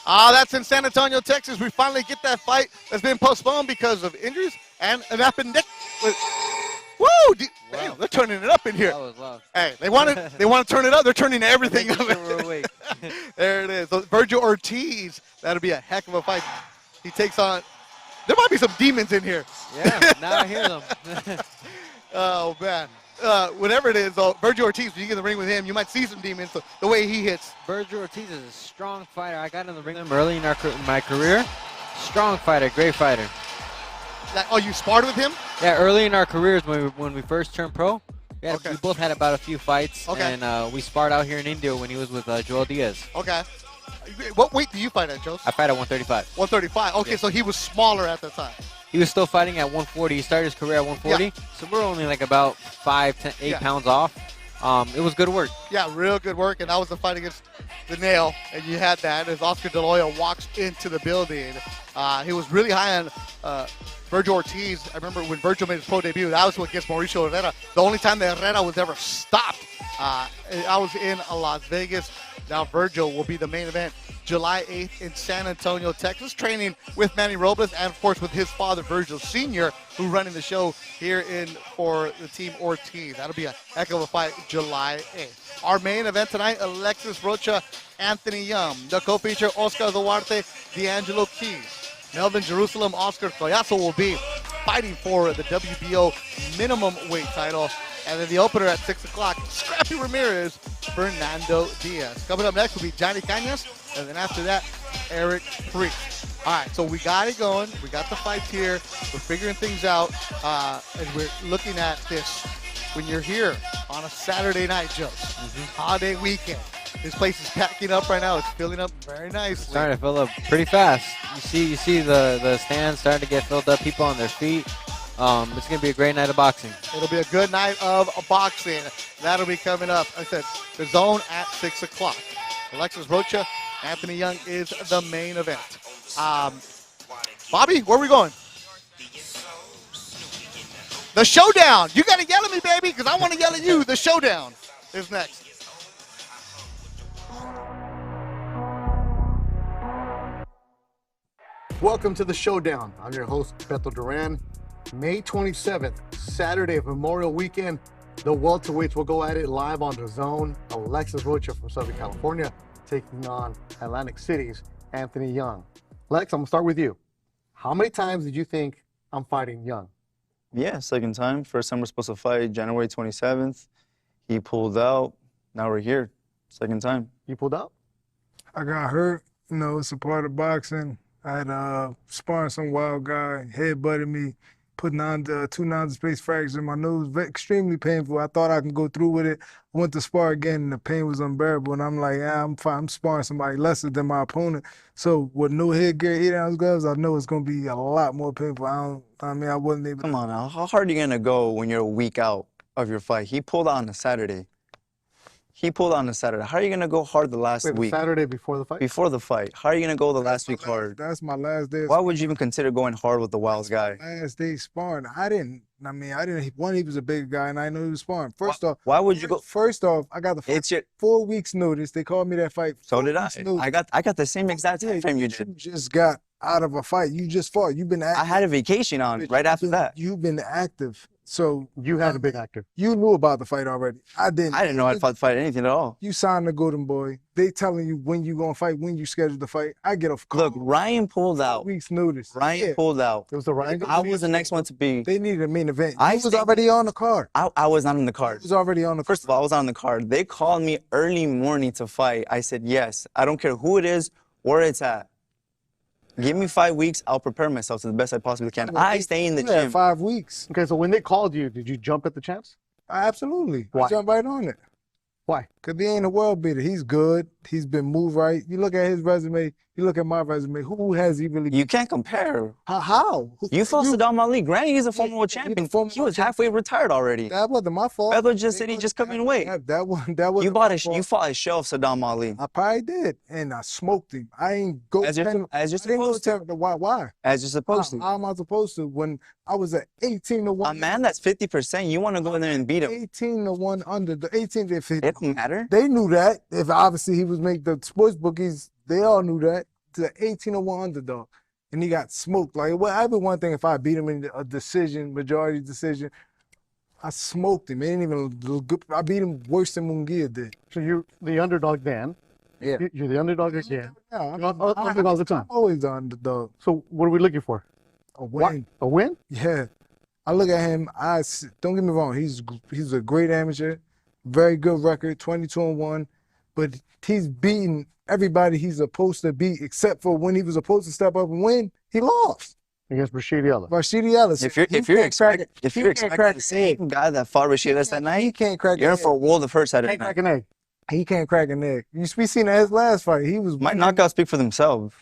That's in San Antonio, Texas. We finally get that fight that's been postponed because of injuries and an appendix. Woo! Hey, they're turning it up in here. That was loud. Hey, they want to turn it up. They're turning everything up. Sure there it is. So Virgil Ortiz, that'll be a heck of a fight. He takes on. There might be some demons in here. Yeah, now I hear them. Oh man. Whatever it is, though, Virgil Ortiz, when you get in the ring with him, you might see some demons, the way he hits. Virgil Ortiz is a strong fighter. I got in the ring with him early in my career. Strong fighter, great fighter. Oh, you sparred with him? Yeah, early in our careers when we first turned pro, we both had about a few fights. Okay. And we sparred out here in India when he was with Joel Diaz. Okay. What weight do you fight at, Joe? I fight at 135. 135. Okay, yeah. So he was smaller at the time. He was still fighting at 140. He started his career at 140. Yeah. So we're only like about 8 pounds off. It was good work. Yeah, real good work. And that was the fight against the Nail. And you had that as Oscar De La Hoya walks into the building. He was really high on Virgil Ortiz. I remember when Virgil made his pro debut, that was against Mauricio Herrera. The only time that Herrera was ever stopped. I was in Las Vegas. Now Virgil will be the main event July 8th in San Antonio, Texas, training with Manny Robles and, of course, with his father, Virgil Sr., who's running the show here for the team Ortiz. That'll be a heck of a fight July 8th. Our main event tonight, Alexis Rocha, Anthony Young. The co-feature, Oscar Duarte, D'Angelo Keys. Melvin Jerusalem, Oscar Collazo will be fighting for the WBO minimum weight title. And then the opener at 6 o'clock, Scrappy Ramirez, Fernando Diaz. Coming up next will be Johnny Cañas, and then after that, Eric Priest. All right, so we got it going. We got the fights here. We're figuring things out, and we're looking at this. When you're here on a Saturday night, Joe, holiday weekend, this place is packing up right now. It's filling up very nicely. It's starting to fill up pretty fast. You see the stands starting to get filled up. People on their feet. It's going to be a great night of boxing. It'll be a good night of boxing. That'll be coming up. I said, the zone at 6 o'clock. Alexis Rocha, Anthony Young is the main event. Bobby, where are we going? The showdown. You got to yell at me, baby, because I want to yell at you. The showdown is next. Welcome to the showdown. I'm your host, Beto Duran. May 27th, Saturday of Memorial Weekend, the welterweights will go at it live on DAZN. Alexis Rocha from Southern California taking on Atlantic City's Anthony Young. Lex, I'm going to start with you. How many times did you think I'm fighting Young? Yeah, second time. First time we're supposed to fight January 27th. He pulled out. Now we're here. Second time. You pulled out? I got hurt. It's a part of boxing. I had sparring some wild guy, headbutted me, put 2 9 space fractures in my nose. Extremely painful. I thought I could go through with it. I went to spar again, and the pain was unbearable. And I'm like, I'm fine. I'm sparring somebody lesser than my opponent. So with no headgear, 8-ounce gloves, I know it's gonna be a lot more painful. I wasn't able. Come on now. How hard are you gonna go when you're a week out of your fight? He pulled out on a Saturday. How are you gonna go hard the last week? Saturday before the fight? Before the fight. How are you gonna go the last week hard? That's my last day. Why would you even consider going hard with the Wild guy? Last day sparring. I didn't. One, he was a big guy, and I know he was sparring. First off, why would you go? First off, I got the fight 4 weeks notice. They called me that fight. So did I. I got the same exact time frame you did. You just got out of a fight. You just fought. You've been active. I had a vacation on right after that. You've been active. So you had a big active. You knew about the fight already. I didn't. I didn't know I'd fight anything at all. You signed the Golden Boy. They telling you when you gonna fight, when you scheduled the fight. I get a call. Look, Ryan pulled out. Weeks notice. Ryan pulled out. It was the Ryan. I was the next one to be. They needed a main event. I was already on the card. I was not on the card. I was already on the. First of all, I was on the card. They called me early morning to fight. I said yes. I don't care who it is, where it's at. Give me 5 weeks. I'll prepare myself to the best I possibly can. I stay in the gym. 5 weeks. Okay, so when they called you, did you jump at the chance? Absolutely. Why? I jumped right on it. Why? Because he ain't a world beater. He's good. He's been moved right. You look at his resume. You look at my resume. Who has he really? You can't compare. How? You fought Saddam Ali. Granted, he's a former world champion. He was halfway retired already. That wasn't my fault. Beto just said he just cut me in weight. That was. You fought a shell of Saddam Ali. I probably did, and I smoked him. I ain't go. As you're supposed to. Why? As you're supposed to. How am I supposed to? When I was at 18-1. A man that's 50%, you want to go in there and beat him. 18-1 under the 18 to 50. It don't matter. They knew that. If obviously he was making the sports bookies, they all knew that. To 18-1 underdog, and he got smoked. Like, well, I'd be one thing if I beat him in a decision, majority decision. I smoked him. It ain't even look good. I beat him worse than Munguia did. So you're the underdog then. Yeah. You're the underdog again. Yeah, underdog all the time. I'm always the underdog. So what are we looking for? A win. A win? Yeah. I look at him. Don't get me wrong. He's a great amateur, very good record, 22-1, but he's beaten everybody he's supposed to beat, except for when he was supposed to step up and win, he lost against Rashid Ellis. Rashid Ellis. If you're expecting the same guy that fought Rashid Ellis that night, he can't crack. You're in for a world of hurt Saturday night. He can't crack an egg. He can't crack an egg. We seen his last fight. He was. My knockouts speak for themselves.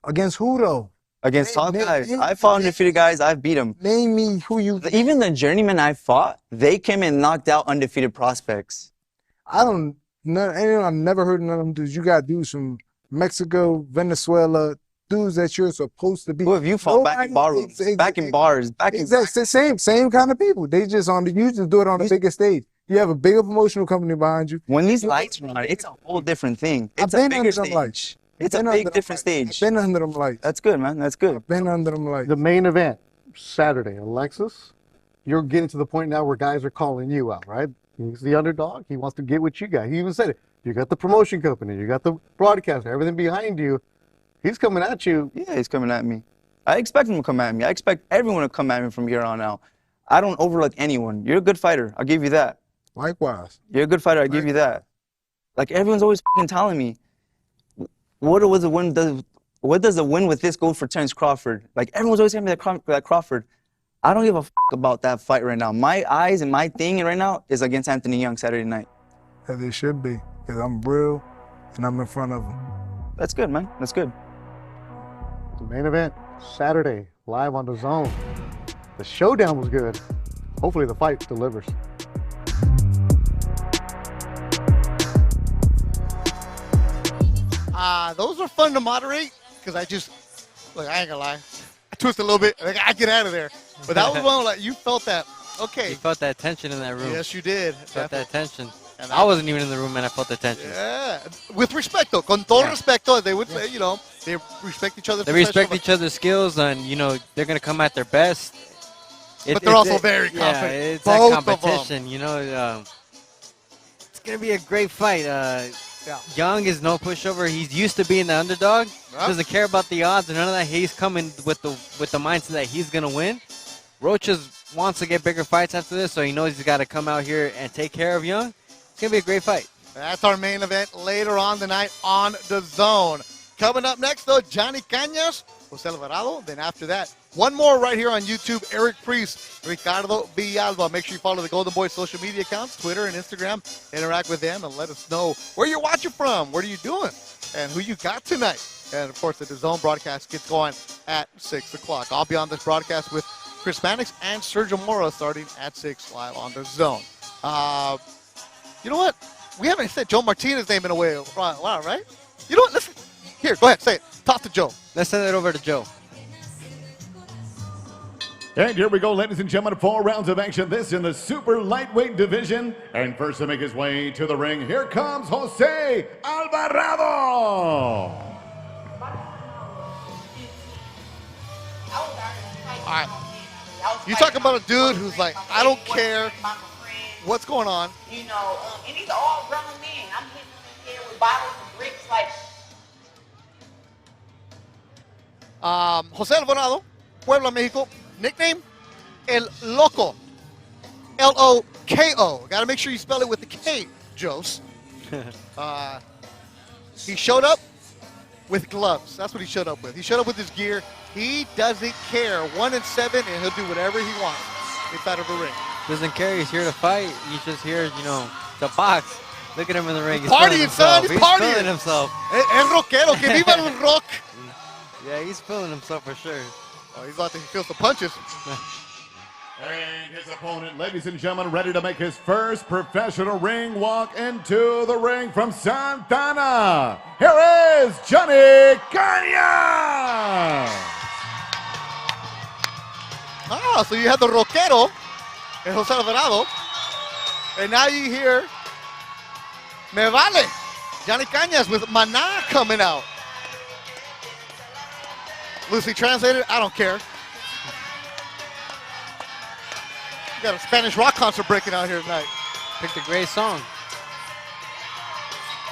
Against who though? Against top guys. I fought undefeated guys. I've beat them. Name me who you. Even the journeymen I fought, they came and knocked out undefeated prospects. I've never heard of none of them dudes. You got dudes from Mexico, Venezuela, dudes that you're supposed to be. Who have you fought back in barrooms, back in bars, back in... Exactly, same kind of people. They just you just do it on a bigger stage. You have a bigger promotional company behind you. When these lights are on, it's a whole different thing. It's a bigger stage. It's a big different stage. I've been under them lights. That's good, man. That's good. I've been under them lights. The main event, Saturday, Alexis, you're getting to the point now where guys are calling you out, right? He's the underdog. He wants to get what you got. He even said it. You got the promotion company. You got the broadcaster. Everything behind you. He's coming at you. Yeah, he's coming at me. I expect him to come at me. I expect everyone to come at me from here on out. I don't overlook anyone. You're a good fighter. I'll give you that. Likewise. You're a good fighter. I'll give you that. Like, everyone's always telling me, what does a win with this go for Terence Crawford? Like, everyone's always telling me that Crawford. I don't give a about that fight right now. My eyes and my thing right now is against Anthony Young Saturday night. As it should be, because I'm real and I'm in front of him. That's good, man. That's good. The main event, Saturday, live on DAZN. The showdown was good. Hopefully the fight delivers. Those are fun to moderate because I ain't gonna lie. I twist a little bit, like I get out of there. But that was one like you felt that. Okay. You felt that tension in that room. Yes, you did. Felt that tension. And I wasn't even in the room, and I felt the tension. Yeah, with respect, though. Con todo respeto, they would say, they respect each other. They respect each other's skills, and they're gonna come at their best. But they're also very confident. Yeah, it's Both that competition. It's gonna be a great fight. Young is no pushover. He's used to being the underdog. Doesn't care about the odds or none of that. He's coming with the mindset that he's gonna win. Rocha wants to get bigger fights after this, so he knows he's got to come out here and take care of Young. It's gonna be a great fight. That's our main event later on tonight on DAZN. Coming up next, though, Johnny Cañas, Jose Alvarado. Then after that, One more right here on YouTube. Eric Priest, Ricardo Villalba. Make sure you follow the Golden Boys social media accounts, Twitter and Instagram. Interact with them and let us know where you're watching from, what are you doing, and who you got tonight. And, of course, the DAZN broadcast gets going at 6 o'clock. I'll be on this broadcast with Chris Mannix and Sergio Mora starting at 6 live on DAZN. You know what? We haven't said Joe Martinez's name in a while, right? You know what? Listen. Here, go ahead. Say it. Talk to Joe. Let's send it over to Joe. And here we go, ladies and gentlemen, 4 rounds of action. This in the super lightweight division. And first to make his way to the ring, here comes Jose Alvarado. All right. You talk about a dude who's like, I don't care what's going on. You know, and these are all grown men. I'm hitting them here with bottles and bricks like. Jose Alvarado, Puebla, Mexico. Nickname, El Loco. L-O-K-O. Got to make sure you spell it with the K, Jose. He showed up with gloves. That's what he showed up with. He showed up with his gear. He doesn't care. 1-7, and he'll do whatever he wants inside of a ring. Doesn't care. He's here to fight. He's just here, you know, to box. Look at him in the ring. He's partying, son. He's partying. Feeling himself. El rockero. Que viva el rock. Yeah, he's feeling himself for sure. Oh, he's about to feel some punches. And his opponent, ladies and gentlemen, ready to make his first professional ring walk into the ring from Santana. Here is Johnny Caña. Ah, so you have the rockero, and Jose Alvarado, and now you hear Me Vale. Johnny Cañas with Maná coming out. Loosely translated, I don't care. You got a Spanish rock concert breaking out here tonight. Picked a great song.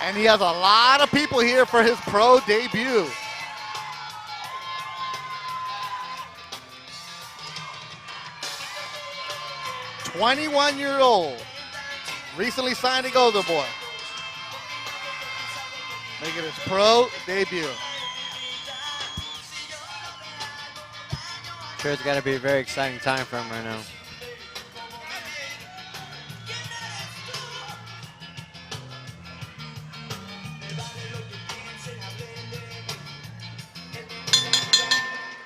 And he has a lot of people here for his pro debut. "21-year-old, recently signed to Golden Boy, making his pro debut." Sure, it's got to be a very exciting time for him right now.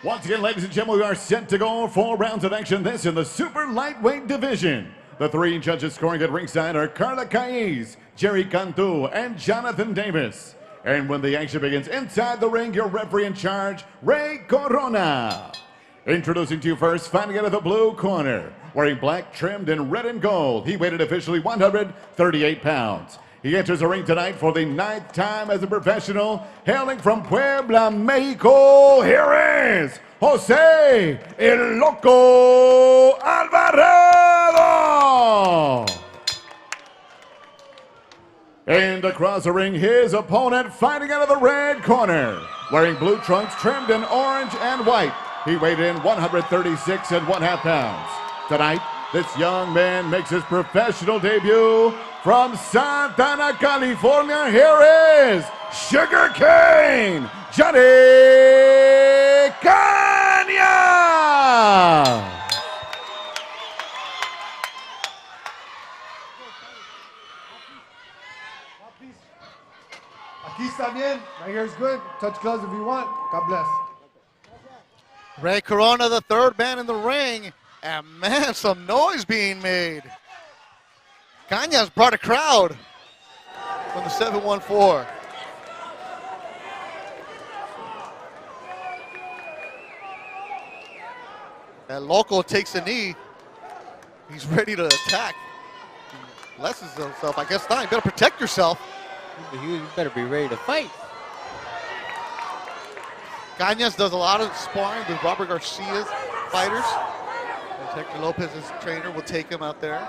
Once again, ladies and gentlemen, we are set to go 4 rounds of action. This in the super lightweight division. The 3 judges scoring at ringside are Carla Caiz, Jerry Cantu, and Jonathan Davis. And when the action begins inside the ring, your referee in charge, Ray Corona. Introducing to you first, fighting out of the blue corner, wearing black trimmed in red and gold. He weighed officially 138 pounds. He enters the ring tonight for the 9th time as a professional, hailing from Puebla, Mexico. Here is Jose El Loco Alvarado. And across the ring, his opponent fighting out of the red corner, wearing blue trunks trimmed in orange and white. He weighed in 136.5 pounds. Tonight, this young man makes his professional debut from Santana, California. Here is Sugar Cane Johnny Caña. Aquí está bien. Right here is good. Touch gloves if you want. God bless. Ray Corona, the 3rd man in the ring, and man, some noise being made. Cañas brought a crowd from the 714. And Loco takes a knee. He's ready to attack. He lessens himself. I guess not. You better protect yourself. You better be ready to fight. Cañas does a lot of sparring with Robert Garcia's fighters. As Hector Lopez's trainer will take him out there.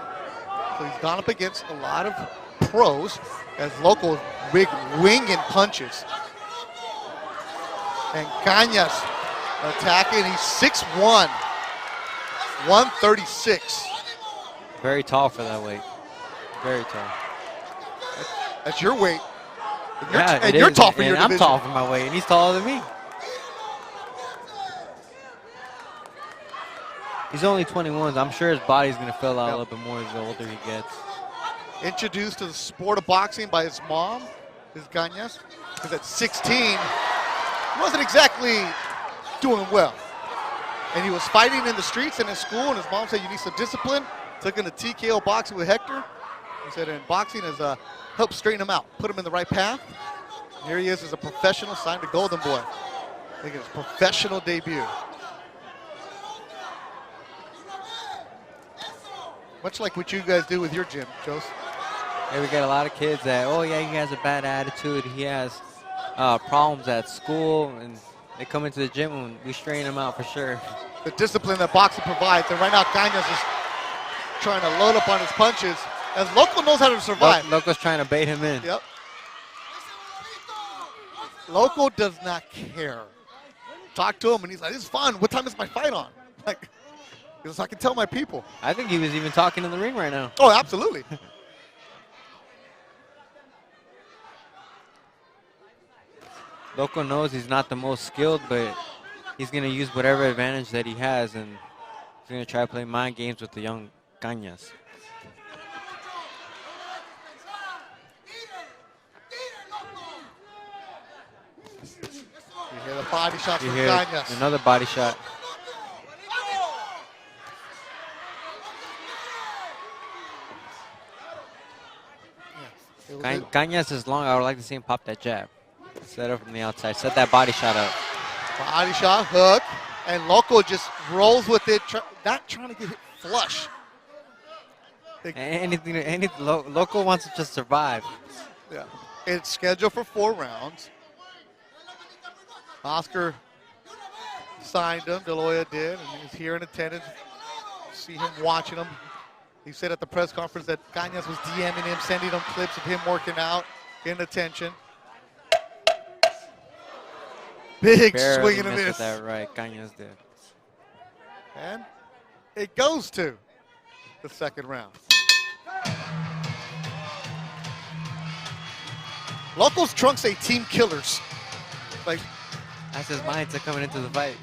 So he's gone up against a lot of pros as Loco's big winging punches. And Cañas attacking. He's 6'1", 136. Very tall for that weight. Very tall. That's your weight. And you're tall for your division. division. I'm tall for my weight, and he's taller than me. He's only 21. So I'm sure his body's going to fill out a little bit more the older he gets. Introduced to the sport of boxing by his mom, his Cañas, because at 16, he wasn't exactly doing well. And he was fighting in the streets and in school, and his mom said, you need some discipline. Took him to TKO boxing with Hector. He said, and boxing has helped straighten him out, put him in the right path. And here he is as a professional, signed to Golden Boy. Making his professional debut. Much like what you guys do with your gym, Jose. Yeah, we got a lot of kids that, oh yeah, he has a bad attitude. He has problems at school, and they come into the gym and we straighten them out for sure. The discipline that boxing provides, and right now Cañas is trying to load up on his punches, as Loco knows how to survive. Loco's trying to bait him in. Yep. Loco does not care. Talk to him, and he's like, "This is fun. What time is my fight on?" Like, because I can tell my people. I think he was even talking in the ring right now. Oh, absolutely. Loco knows he's not the most skilled, but he's going to use whatever advantage that he has, and he's going to try to play mind games with the young Cañas. You hear the body shots You from hear Cañas. another body shot. Cañas is long. I would like to see him pop that jab. Set up from the outside. Set that body shot up. Body shot, hook, and Loco just rolls with it, not trying to get hit flush. Loco wants to just survive. Yeah. It's scheduled for 4 rounds. Oscar signed him, De La Hoya did, and he's here in attendance. See him watching him. He said at the press conference that Cañas was DMing him, sending him clips of him working out, getting attention. Big Barely swing and a missed miss. with that right, Cañas did. And it goes to the second round. Locals trunks say team killers. Like, that's his mindset coming into the fight.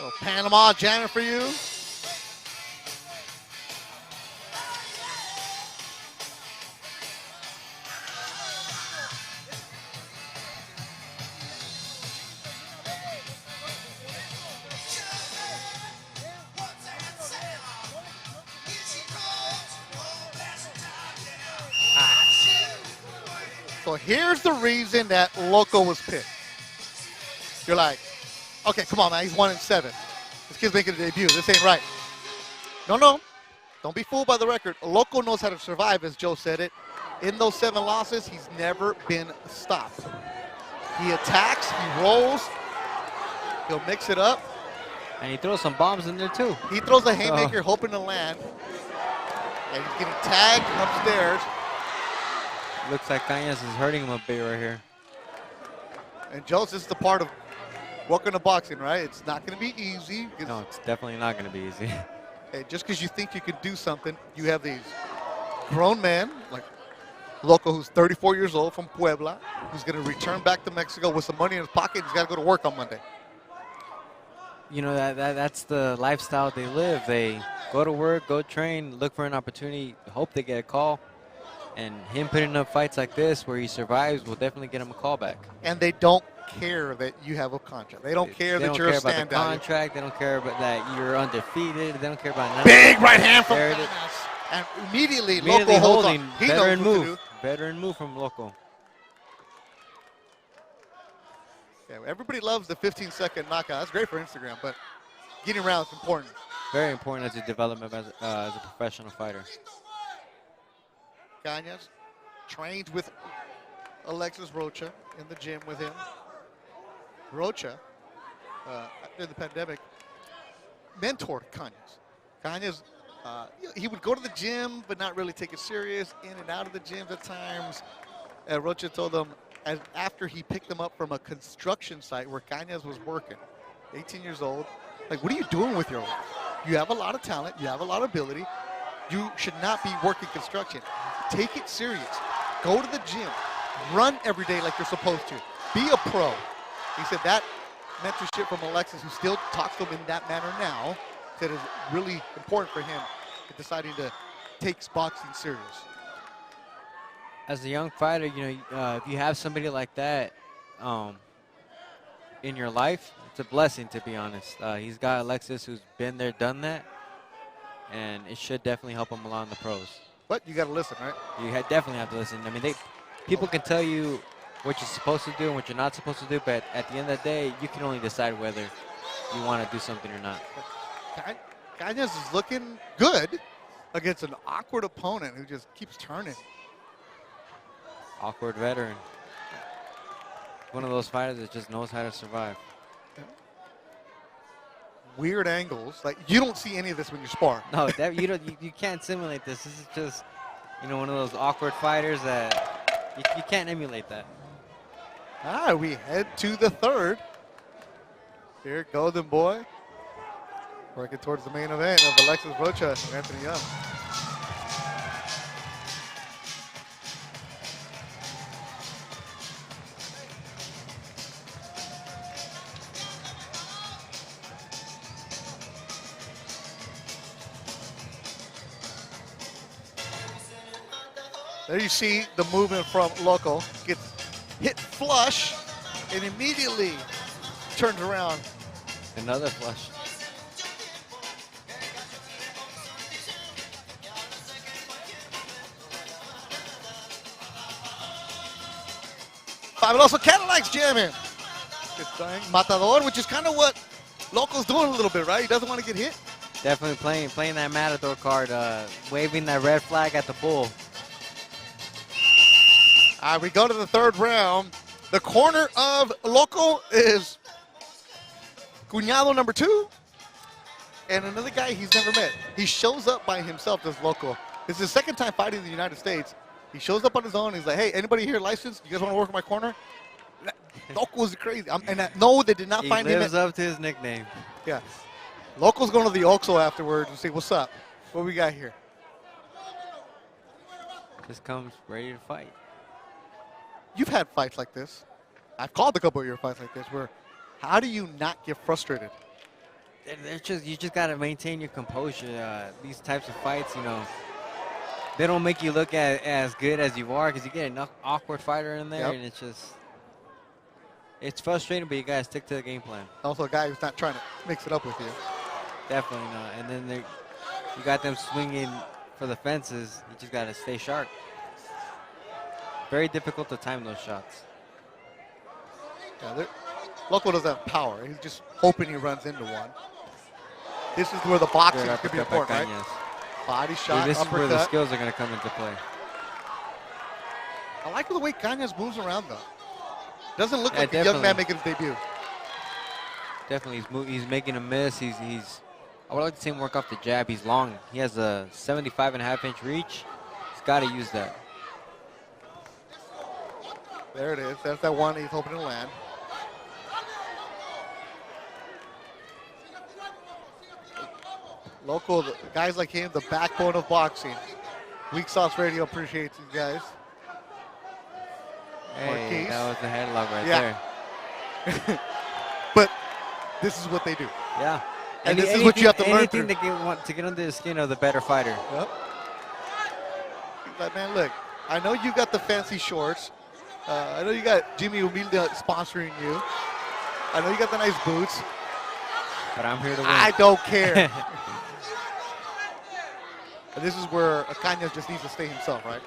so Panama jamming for you. So here's the reason that Loco was picked. You're like, okay, come on, man. He's 1-7. This kid's making a debut. This ain't right. No. Don't be fooled by the record. Loco knows how to survive, as Joe said it. In those 7 losses, he's never been stopped. He attacks, he rolls, he'll mix it up. And he throws some bombs in there, too. He throws a haymaker hoping to land. And he's getting tagged upstairs. Looks like Cañas is hurting him a bit right here. And Joe, this is the part of welcome to boxing, right? It's not going to be easy. No, it's definitely not going to be easy. Hey, just because you think you can do something, you have these grown men, like Loco, who's 34 years old from Puebla, who's going to return back to Mexico with some money in his pocket. He's got to go to work on Monday. You know, that's the lifestyle they live. They go to work, go train, look for an opportunity, hope they get a call. And him putting up fights like this where he survives will definitely get him a call back. And they don't care that you have a contract. They don't care that you're a about stand the contract. They don't care about that you're undefeated. They don't care about nothing. Big right hand from Cañas. And immediately Loco holds on. He Veteran knows what to move. Veteran move from Loco. Yeah, everybody loves the 15-second knockout. That's great for Instagram, but getting around is important. Very important as a development as a professional fighter. Cañas trained with Alexis Rocha in the gym with him. Rocha, after the pandemic, mentored Cañas. Cañas, he would go to the gym but not really take it serious, in and out of the gyms at times. Rocha told him, after he picked him up from a construction site where Cañas was working, 18 years old. Like, what are you doing with your life? You have a lot of talent. You have a lot of ability. You should not be working construction. Take it serious. Go to the gym. Run every day like you're supposed to. Be a pro. He said that mentorship from Alexis, who still talks to him in that manner now, said is really important for him in deciding to take boxing serious. As a young fighter, you know, if you have somebody like that in your life, it's a blessing, to be honest. He's got Alexis, who's been there, done that, and it should definitely help him along the pros. But you got to listen, right? You definitely have to listen. I mean, people can tell you what you're supposed to do and what you're not supposed to do, but at the end of the day, you can only decide whether you want to do something or not. Cañas is looking good against an awkward opponent who just keeps turning. Awkward veteran. One of those fighters that just knows how to survive. Weird angles. Like, you don't see any of this when you spar. No, you can't simulate this. This is just, you know, one of those awkward fighters that you can't emulate that. All right, we head to the third. Here, Golden Boy, working towards the main event of Alexis Rocha and Anthony Young. There you see the movement from Loco. Gets hit flush and immediately turns around. Another flush. Fabuloso Cadillac's jamming. Good thing. Matador, which is kind of what Loco's doing a little bit, right? He doesn't want to get hit. Definitely playing that Matador card, waving that red flag at the bull. All right, we go to the third round. The corner of Loco is Cuñado number 2 and another guy he's never met. He shows up by himself, this Loco. This is his second time fighting in the United States. He shows up on his own. He's like, hey, anybody here licensed? You guys want to work in my corner? Loco was crazy. No, they did not find him. He lives up to his nickname. Yeah. Loco's going to the Oxxo afterwards and say, what's up? What we got here? Just comes ready to fight. You've had fights like this. I've called a couple of your fights like this where how do you not get frustrated? You just got to maintain your composure. These types of fights, you know, they don't make you look as good as you are because you get an awkward fighter in there, and it's frustrating, but you got to stick to the game plan. Also a guy who's not trying to mix it up with you. Definitely not. And then you got them swinging for the fences. You just got to stay sharp. Very difficult to time those shots. Yeah, Loco doesn't have power. He's just hoping he runs into one. This is where the boxing could be important, right? Body shot, this uppercut. is where the skills are going to come into play. I like the way Cañas moves around, though. Doesn't look like a young man making his debut. Definitely, he's making a miss. I would like to see him work off the jab. He's long. He has a 75.5-inch reach. He's got to use that. There it is. That's that one he's hoping to land. Local, guys like him, the backbone of boxing. Weak Sauce Radio appreciates you guys. Hey, Marquise. that was the headlock right there. But this is what they do. Yeah. And this is what you have to learn Anything to get under the skin of the better fighter. Yep. Like, man, look, I know you got the fancy shorts. I know you got Jimmy Humilde sponsoring you. I know you got the nice boots. But I'm here to win. I don't care. And this is where Cañas just needs to stay himself, right?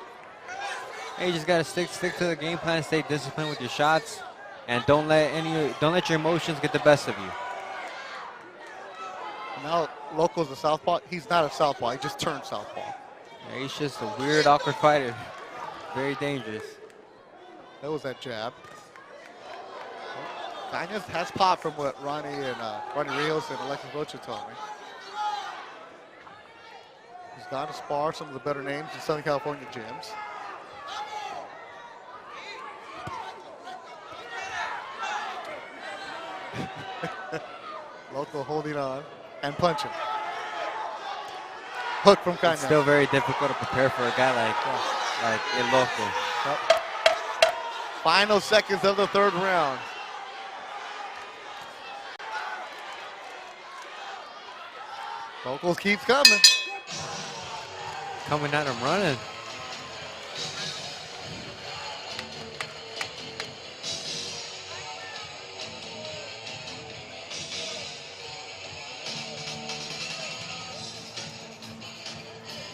Hey, you just gotta stick to the game plan, stay disciplined with your shots, and don't let your emotions get the best of you. Now Loco's a southpaw. He's not a southpaw. He just turned southpaw. Yeah, he's just a weird, awkward fighter. Very dangerous. That was that jab. Cañas has popped from what Ronnie Rios and Alexis Rocha told me. He's gone to spar some of the better names in Southern California gyms. Loco holding on and punching. Hook from Cañas. It's still very difficult to prepare for a guy like El Loco. Yep. Final seconds of the third round. Loco keeps coming. Coming at him running.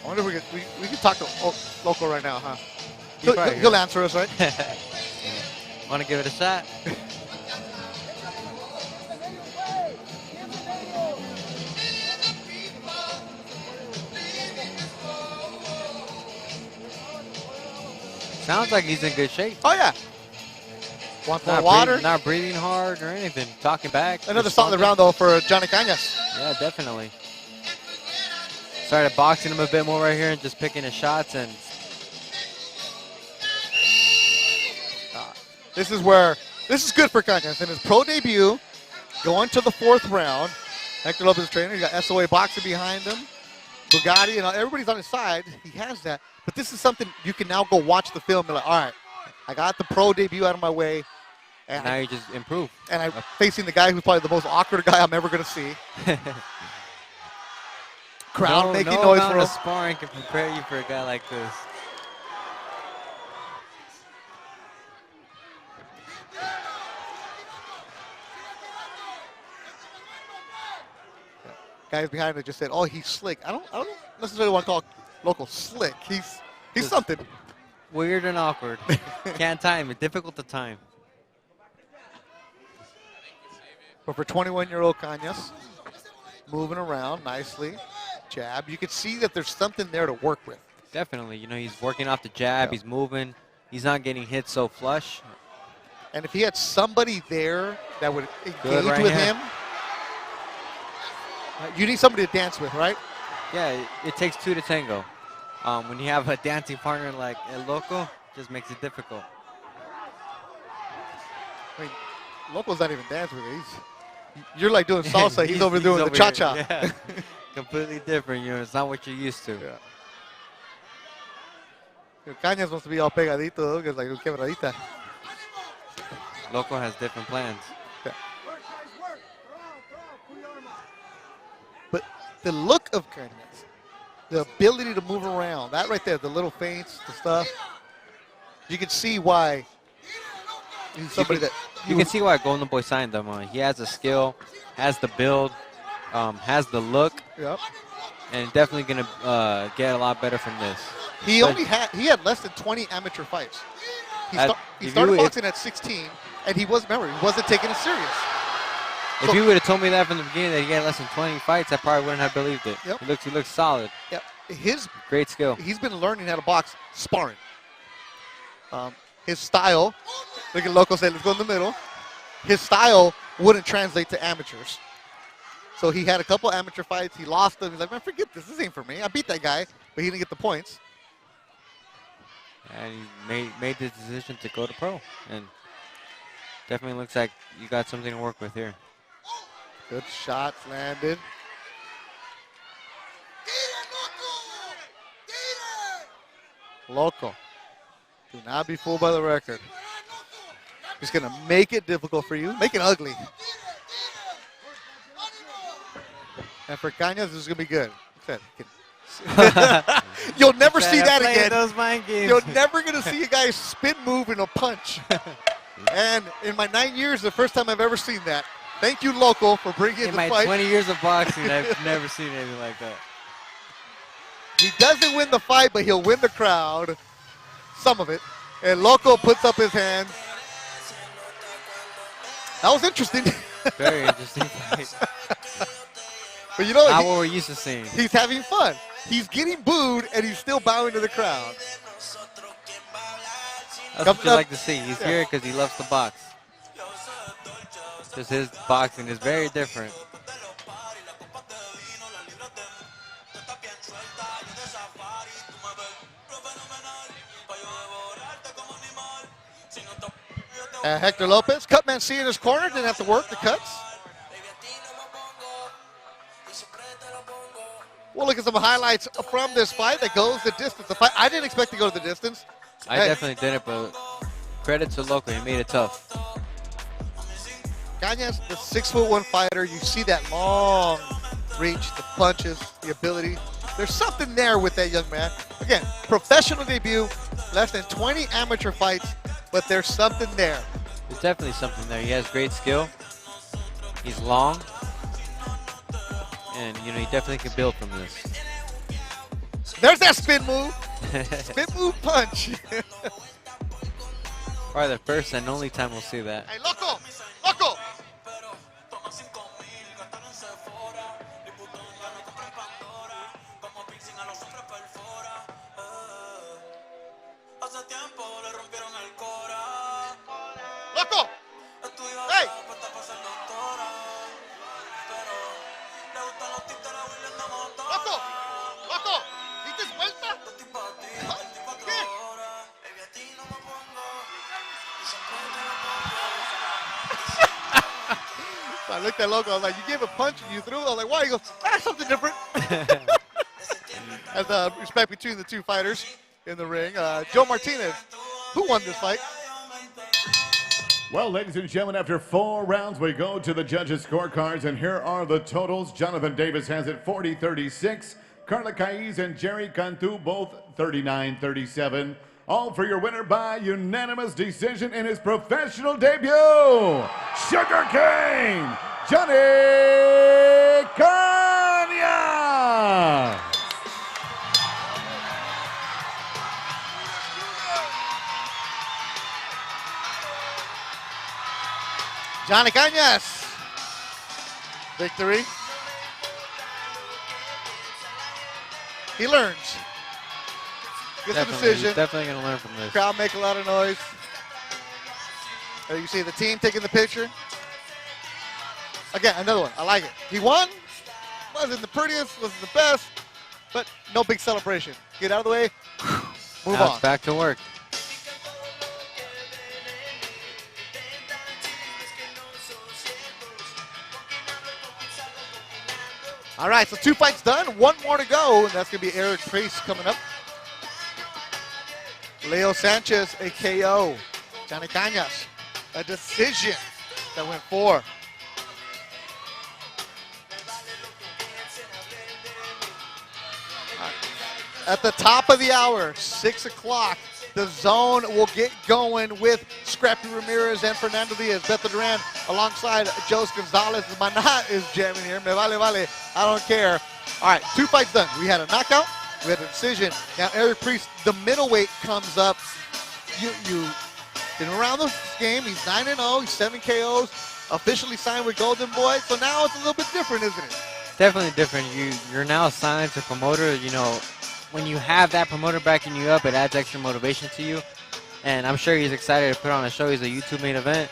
I wonder if we can talk to Loco right now, huh? He'll He'll answer us, right? Want to give it a shot? Sounds like he's in good shape. Oh, yeah. Want more water? Not breathing hard or anything. Talking back. Another solid round, though, for Johnny Cañas. Yeah, definitely. Started boxing him a bit more right here and just picking his shots. And this is good for Cañas. In his pro debut, going to the fourth round. Hector Lopez trainer. You got SOA boxing behind him. Bugatti, and everybody's on his side. He has that. But this is something you can now go watch the film and be like, all right, I got the pro debut out of my way. And now you just improve. And I'm facing the guy who's probably the most awkward guy I'm ever going to see. Crowd making noise for him. Sparring can prepare you for a guy like this. Guys behind it just said, "Oh, he's slick." I don't necessarily want to call Loco slick. He's something weird and awkward. Can't time it. Difficult to time. But for 21-year-old Cañas, moving around nicely, jab. You can see that there's something there to work with. Definitely. You know, he's working off the jab. He's moving. He's not getting hit so flush. And if he had somebody there that would engage with him, you need somebody to dance with, right? Yeah, it takes two to tango. When you have a dancing partner like El Loco, it just makes it difficult. I mean, Loco's not even dancing with it. You're like doing salsa. he's over doing the cha-cha. Yeah. Completely different. You know, it's not what you're used to. Yeah. Cañas wants to be all pegadito, because like quebradita. Loco has different plans. Yeah. But the look of Cañas, the ability to move around, that right there, the little feints, the stuff, you can see why he's somebody that... You can see why Golden Boy signed him. He has the skill, has the build, has the look, and definitely going to get a lot better from this. He had less than 20 amateur fights. He started boxing at 16, and he wasn't taking it serious. If you would have told me that from the beginning, that he had less than 20 fights, I probably wouldn't have believed it. Yep. He looks solid. Yep. Great skill. He's been learning how to box sparring. His style, look at Loco say, let's go in the middle. His style wouldn't translate to amateurs. So he had a couple amateur fights. He lost them. He's like, man, forget this. This ain't for me. I beat that guy, but he didn't get the points. And he made the decision to go to pro. And definitely looks like you got something to work with here. Good shots landed. Loco. Do not be fooled by the record. He's going to make it difficult for you. Make it ugly. And for Cañas, this is going to be good. You'll never see that again. Those mind games. You're never going to see a guy spin move in a punch. And in my 9 years, the first time I've ever seen that. Thank you, Loco, for bringing the fight. In my 20 years of boxing, I've never seen anything like that. He doesn't win the fight, but he'll win the crowd. Some of it. And Loco puts up his hands. That was interesting. Very interesting fight. But you know, not what we're used to seeing. He's having fun. He's getting booed, and he's still bowing to the crowd. That's what you like to see. He's here because he loves to box. Just his boxing is very different. Hector Lopez, cut Mancilla in his corner, didn't have to work the cuts. We'll look at some highlights from this fight that goes the distance. The fight, I didn't expect to go the distance. I definitely didn't, but credit to Loco. He made it tough. Cañas, the 6'1" fighter. You see that long reach, the punches, the ability. There's something there with that young man. Again, professional debut, less than 20 amateur fights, but there's something there. There's definitely something there. He has great skill. He's long. And, you know, he definitely can build from this. There's that spin move. Spin move punch. Probably the first and only time we'll see that. Hey, Loco! Loco! Loco! Hey! Loco! Loco! ¿Diste vuelta? ¿Qué? So I looked at Loco. I was like, you gave a punch and you threw it. I was like, why? He goes, something different. As respect between the two fighters in the ring. Joe Martinez, who won this fight? Well, ladies and gentlemen, after 4 rounds, we go to the judges' scorecards, and here are the totals. Jonathan Davis has it 40-36. Carla Caiz and Jerry Cantu both 39-37. All for your winner by unanimous decision in his professional debut, Sugar Cane, Johnny Cañas. Johnny Cañas. Victory. He learns. Gets the decision. He's definitely going to learn from this. Crowd make a lot of noise. You see the team taking the picture. Again, another one. I like it. He won. Wasn't the prettiest, wasn't the best, but no big celebration. Get out of the way. Move now on. It's back to work. All right, so 2 fights done, 1 more to go, and that's going to be Eric Priest coming up. Leo Sanchez, a KO. Johnny Cañas, a decision that went 4. At the top of the hour, 6 o'clock, the zone will get going with Scrappy Ramirez and Fernando Diaz. Beto Duran alongside Jose Gonzalez. Manat is jamming here. Me vale, vale. I don't care. All right, 2 fights done. We had a knockout. We had a decision. Now Eric Priest, the middleweight comes up. You been around this game. He's 9-0. He's 7 KOs. Officially signed with Golden Boy. So now it's a little bit different, isn't it? Definitely different. You're now signed to promoter. You know, when you have that promoter backing you up, it adds extra motivation to you. And I'm sure he's excited to put on a show. He's a YouTube main event.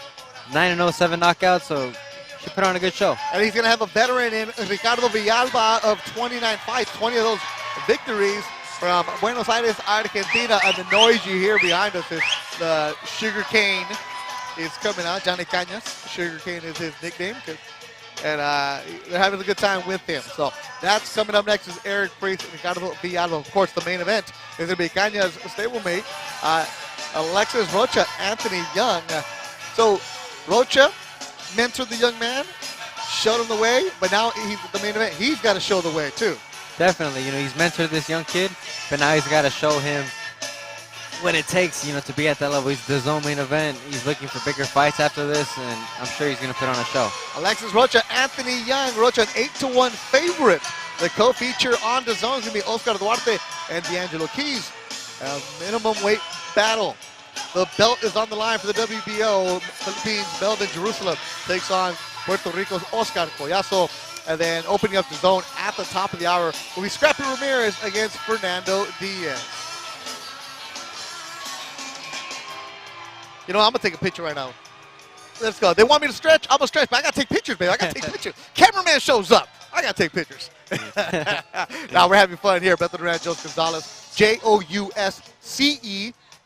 9-0, 7 knockouts, so should put on a good show. And he's going to have a veteran in Ricardo Villalba of 29 fights, 20 of those victories from Buenos Aires, Argentina. And the noise you hear behind us is the Sugar Cane is coming out. Johnny Cañas, Sugar Cane is his nickname. And they're having a good time with him. So that's coming up next is Eric Priest and Ricardo Villalba. Of course, the main event is going to be Cañas' stablemate, Alexis Rocha, Anthony Young. So Rocha mentored the young man, showed him the way, but now he's the main event. He's got to show the way too. Definitely, you know, he's mentored this young kid, but now he's got to show him what it takes, you know, to be at that level. He's the zone main event. He's looking for bigger fights after this, and I'm sure he's going to put on a show. Alexis Rocha, Anthony Young. Rocha, an 8-1 favorite. The co-feature on DAZN is going to be Oscar Duarte and D'Angelo Keys. A minimum weight battle. The belt is on the line for the WBO. Philippines, Belden, Jerusalem takes on Puerto Rico's Oscar Collazo. And then opening up the zone at the top of the hour will be Scrappy Ramirez against Fernando Diaz. You know, I'm going to take a picture right now. Let's go. They want me to stretch? I'm going to stretch, but I got to take pictures, baby. I got to take pictures. Cameraman shows up. I got to take pictures. Now we're having fun here. Beto Duran, Jose Gonzalez, Jousce,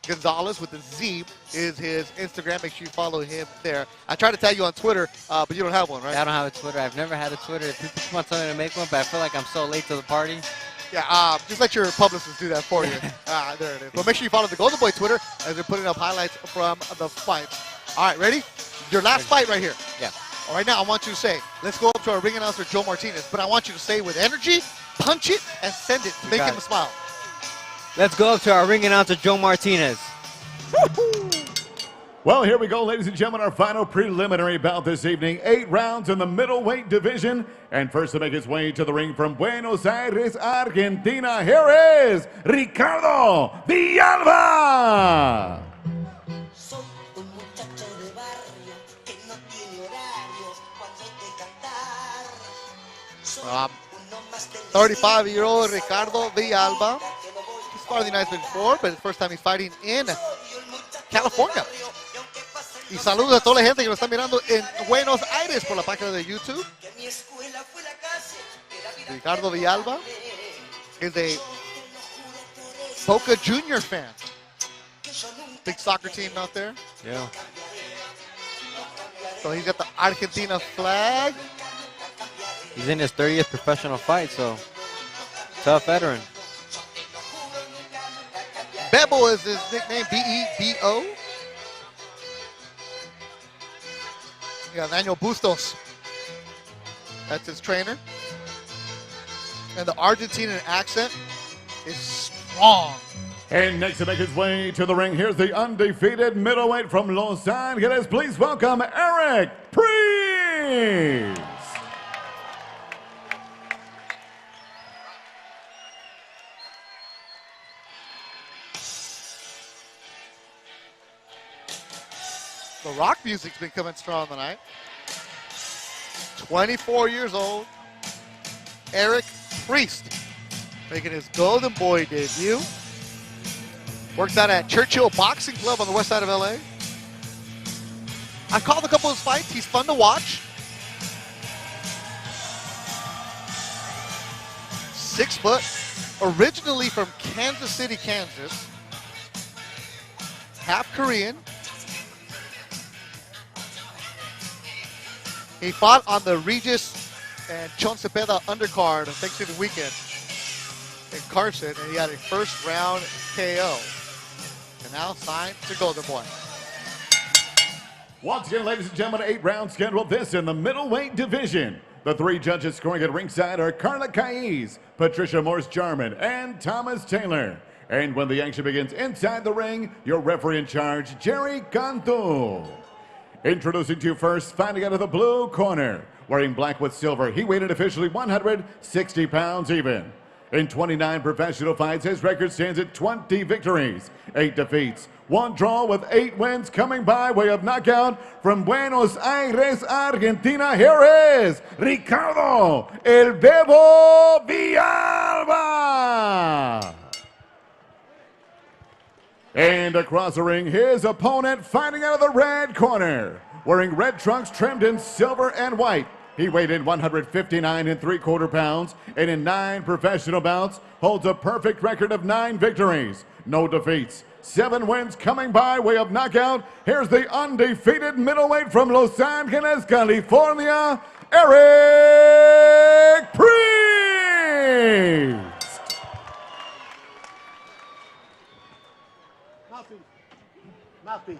Gonzalez with the Z is his Instagram. Make sure you follow him there. I tried to tag you on Twitter, but you don't have one, right? I don't have a Twitter. I've never had a Twitter. People want something to make one, but I feel like I'm so late to the party. Yeah, just let your publicist do that for you. There it is. But make sure you follow the Golden Boy Twitter as they're putting up highlights from the fights. All right, ready? Your last fight right here. Yeah. All right, now I want you to say, let's go up to our ring announcer, Joe Martinez, but I want you to say with energy, punch it, and send it to make him smile. Let's go up to our ring announcer, Joe Martinez. Well, here we go, ladies and gentlemen, our final preliminary bout this evening. 8 rounds in the middleweight division. And first to make his way to the ring from Buenos Aires, Argentina, here is Ricardo Villalba. 35-year-old Ricardo Villalba. He's fought in the United States before, but it's the first time he's fighting in California. Y saludos a toda la gente que nos está mirando en Buenos Aires por la página de YouTube. Ricardo Villalba is a Boca Junior fan. Big soccer team out there. Yeah. So he's got the Argentina flag. He's in his 30th professional fight, so tough veteran. Bebo is his nickname, B-E-B-O. You got Daniel Bustos. That's his trainer. And the Argentinian accent is strong. And next to make his way to the ring, here's the undefeated middleweight from Los Angeles. Please welcome Eric Priest. The rock music's been coming strong tonight. 24 years old, Eric Priest, making his Golden Boy debut. Works out at Churchill Boxing Club on the west side of LA. I've called a couple of his fights. He's fun to watch. 6 foot, originally from Kansas City, Kansas. Half Korean. He fought on the Regis and Chon Cepeda undercard on Thanksgiving weekend in Carson, and he had a first round KO. And now signed to Golden Boy. Once again, ladies and gentlemen, 8 rounds scheduled. This in the middleweight division. The 3 judges scoring at ringside are Carla Caiz, Patricia Morse-Jarman, and Thomas Taylor. And when the action begins inside the ring, your referee in charge, Jerry Cantu. Introducing to you first, fighting out of the blue corner. Wearing black with silver, he weighed in officially 160 pounds even. In 29 professional fights, his record stands at 20 victories, 8 defeats, 1 draw with 8 wins coming by way of knockout from Buenos Aires, Argentina. Here is Ricardo El Bebo Villalba. And across the ring, his opponent fighting out of the red corner. Wearing red trunks trimmed in silver and white. He weighed in 159 3/4 pounds, and in 9 professional bouts, holds a perfect record of 9 victories, no defeats, 7 wins coming by way of knockout. Here's the undefeated middleweight from Los Angeles, California, Eric Priest. Mouthpiece.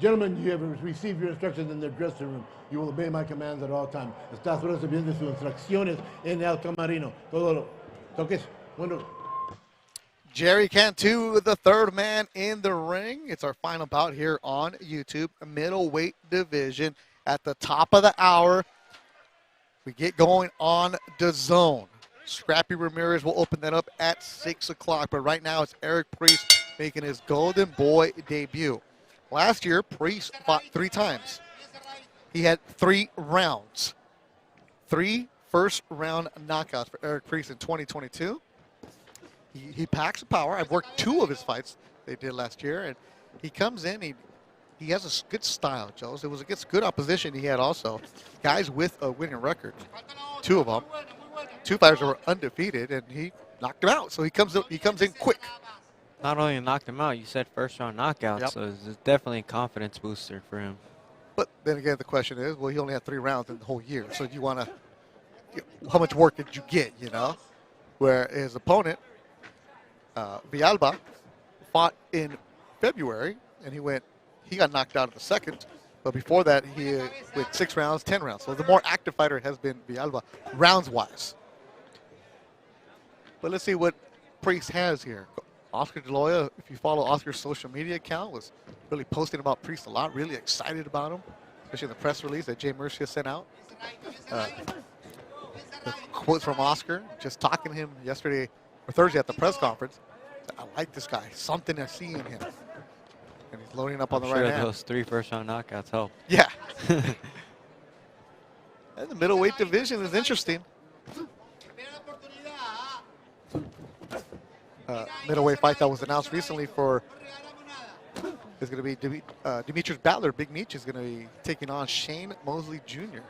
Gentlemen, you have received your instructions in the dressing room. You will obey my commands at all times. Estás recibiendo sus instrucciones en el camarino. Todo lo toques. Bueno. Jerry Cantu, the 3rd man in the ring. It's our final bout here on YouTube, middleweight division. At the top of the hour, we get going on DAZN. Scrappy Ramirez will open that up at 6 o'clock. But right now, it's Eric Priest making his Golden Boy debut. Last year, Priest fought 3 times. He had 3 rounds. 3 first-round knockouts for Eric Priest in 2022. He packs power. I've worked 2 of his fights they did last year, and he comes in. He has a good style, Joe. It was against good opposition he had also. Guys with a winning record, 2 of them. 2 fighters that were undefeated, and he knocked him out. So he comes in quick. Not only knocked him out, you said first round knockout, Yep. so it's definitely a confidence booster for him. But then again, the question is, well, he only had 3 rounds in the whole year. So you want to, how much work did you get, you know? Where his opponent, Villalba, fought in February, and he got knocked out in the second. But before that, he went 6 rounds, 10 rounds. So the more active fighter has been Villalba, rounds-wise. But let's see what Priest has here. Oscar De La Hoya, if you follow Oscar's social media account, was really posting about Priest a lot, really excited about him, especially in the press release that Jay Murcia sent out. The quotes from Oscar, just talking to him yesterday or Thursday at the press conference. I like this guy. Something I see in him. And he's loading up on the I'm sure right hand. those 3 first round knockouts help. Yeah. And the middleweight division is interesting. Middleweight fight that was announced recently is going to be Demetrius Butler. Big Meech is going to be taking on Shane Mosley Jr.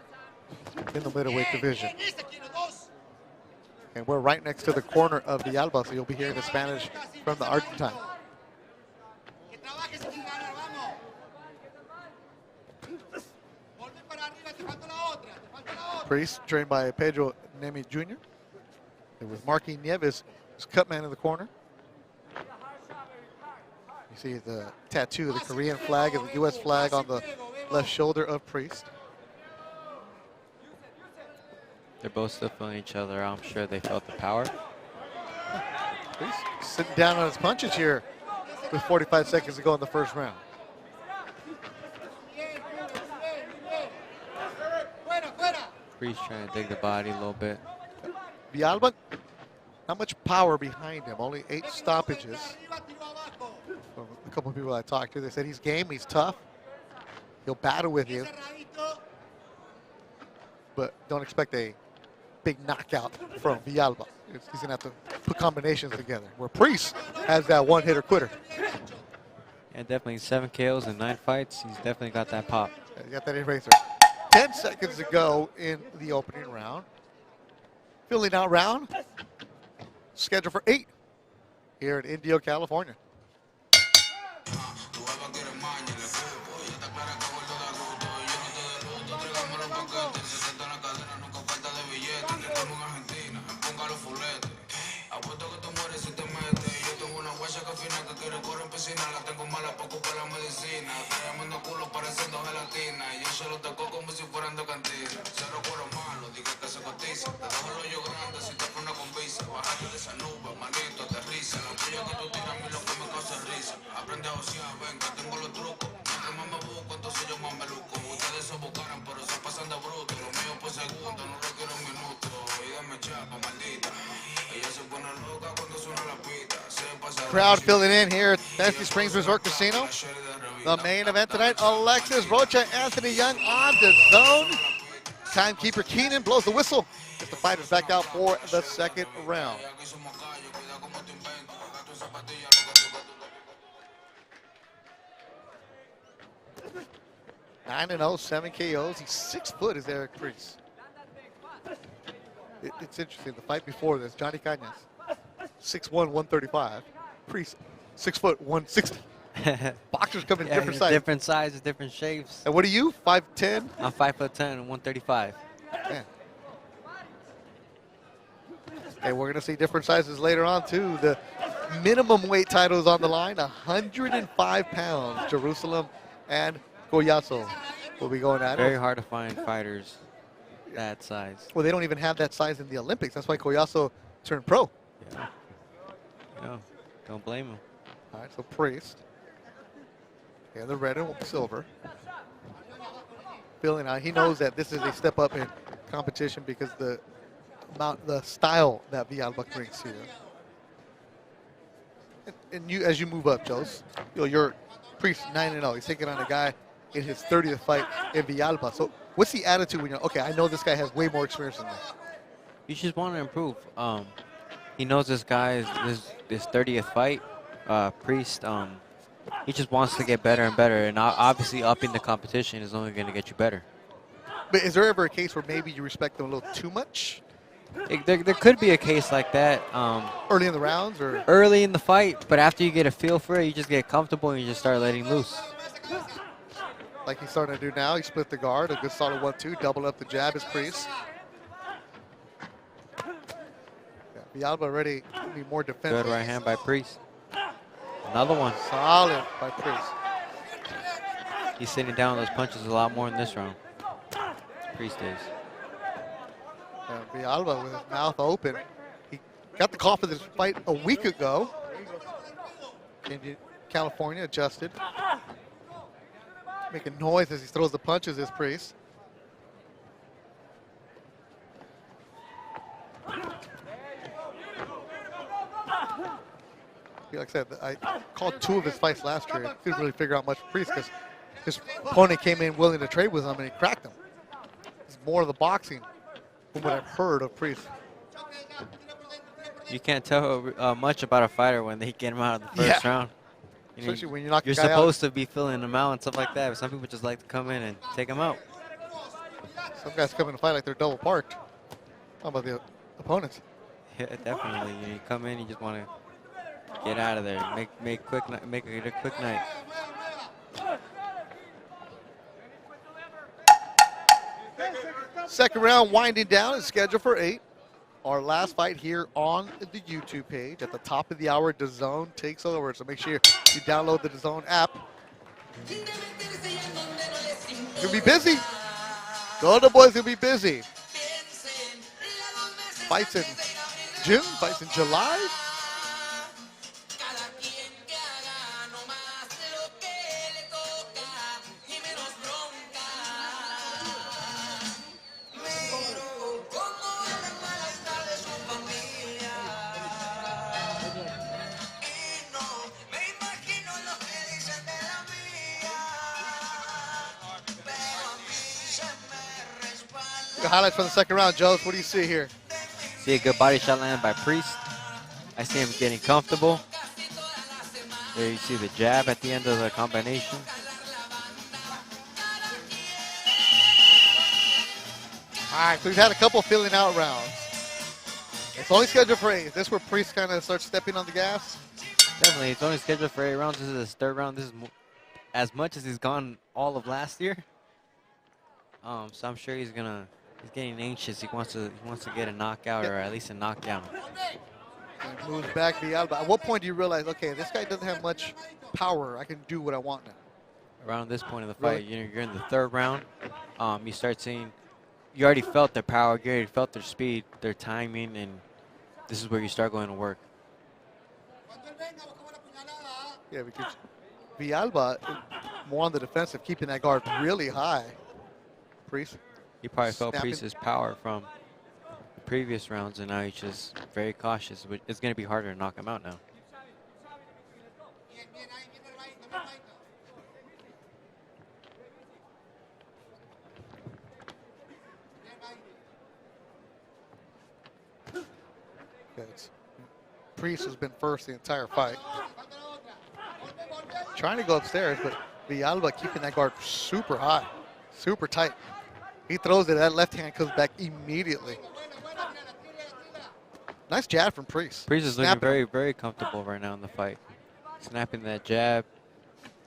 in the middleweight division. And we're right next to the corner of Villalba, so you'll be hearing the Spanish from the Argentine. Priest, trained by Pedro Nemi Jr. And with Marky Nieves, his cut man in the corner. You see the tattoo, the Korean flag and the U.S. flag on the left shoulder of Priest. They're both still feeling each other. I'm sure they felt the power. Priest sitting down on his punches here with 45 seconds to go in the first round. Priest trying to dig the body a little bit. Villalba, not much power behind him, only 8 stoppages. From a couple of people I talked to, they said he's game, he's tough, he'll battle with you, but don't expect a big knockout from Villalba. He's going to have to put combinations together, where Priest has that one-hitter quitter. Yeah, definitely 7 KOs in 9 fights. He's definitely got that pop. Yeah, he got that eraser. 10 seconds to go in the opening round. Filling out round, scheduled for 8 here in Indio, California. Crowd filling in here at Fancy Springs Resort Casino. The main event tonight, Alexis, Rocha, Anthony Young on DAZN. Timekeeper Keenan blows the whistle. Gets the fighters back out for the second round. Nine and 0, 7 KOs. He's 6 foot, is Eric Priest. It's interesting. The fight before this, Johnny Cañas, 6'1", 135. Priest, 6 foot, 160. Boxers come in different sizes. Different sizes, different shapes. And what are you, 5'10"? I'm 5'10", 135. Man. And we're going to see different sizes later on, too. The minimum weight titles on the line, 105 pounds. Jerusalem and Collazo will be going at it. Very hard to find fighters that size. Well, they don't even have that size in the Olympics. That's why Collazo turned pro. Yeah. Yeah. Don't blame him. All right, so Priest. Yeah, the red and silver. Feeling out. He knows that this is a step up in competition because the style that Villalba brings here. And you, as you move up, Jos, you're Priest 9-0. He's taking on a guy in his 30th fight in Villalba. So what's the attitude when you're, okay, I know this guy has way more experience than me? You just want to improve. He knows this guy is his 30th fight. Priest, he just wants to get better and better. And obviously upping the competition is only going to get you better. But is there ever a case where maybe you respect him a little too much? There could be a case like that. Early in the rounds or? Early in the fight, but after you get a feel for it, you just get comfortable and you just start letting loose. Like he's starting to do now. He split the guard. A good solid 1-2. Double up the jab is Priest. Yeah, Villalba already be more defensive. Good right hand by Priest. Another one. Solid by Priest. He's sitting down those punches a lot more in this round. Priest is. Villalba with his mouth open. He got the call for this fight a week ago. Came to California, adjusted. Making noise as he throws the punches, is Priest. Like I said, I called 2 of his fights last year. Couldn't really figure out much for Priest because his opponent came in willing to trade with him and he cracked him. It's more of the boxing from what I've heard of Priest. You can't tell much about a fighter when they get him out of the first round. You know, Especially when you knock you're the guy supposed to be filling them out and stuff like that, but some people just like to come in and take them out. Some guys come in and fight like they're double parked. How about the opponents? Yeah, definitely. You come in, you just want to get out of there. Make it a quick night. Second round winding down is scheduled for 8. Our last fight here on the YouTube page. At the top of the hour, DAZN takes over. So make sure you download the DAZN app. You'll be busy. Golden Boy's gonna be busy. Fights in June, fights in July. The highlights from the second round, Joes. What do you see here? See a good body shot landed by Priest. I see him getting comfortable. There you see the jab at the end of the combination. All right, so we've had a couple filling out rounds. It's only scheduled for 8. Is this where Priest kind of starts stepping on the gas? Definitely, it's only scheduled for 8 rounds. This is his 3rd round. This is as much as he's gone all of last year. So I'm sure he's getting anxious. He wants to get a knockout or at least a knockdown. He moves back Villalba. At what point do you realize, okay, this guy doesn't have much power. I can do what I want now? Around this point of the fight, you're in the 3rd round. You start seeing, you already felt their power, you already felt their speed, their timing, and this is where you start going to work. Yeah, because Villalba more on the defensive, keeping that guard really high. Priest. He probably felt snapping. Priest's power from the previous rounds, and now he's just very cautious. It's going to be harder to knock him out now. Priest has been first the entire fight. Trying to go upstairs, but Villalba keeping that guard super high, super tight. He throws it, that left hand comes back immediately. Nice jab from Priest. Priest is looking very, very comfortable right now in the fight. Snapping that jab,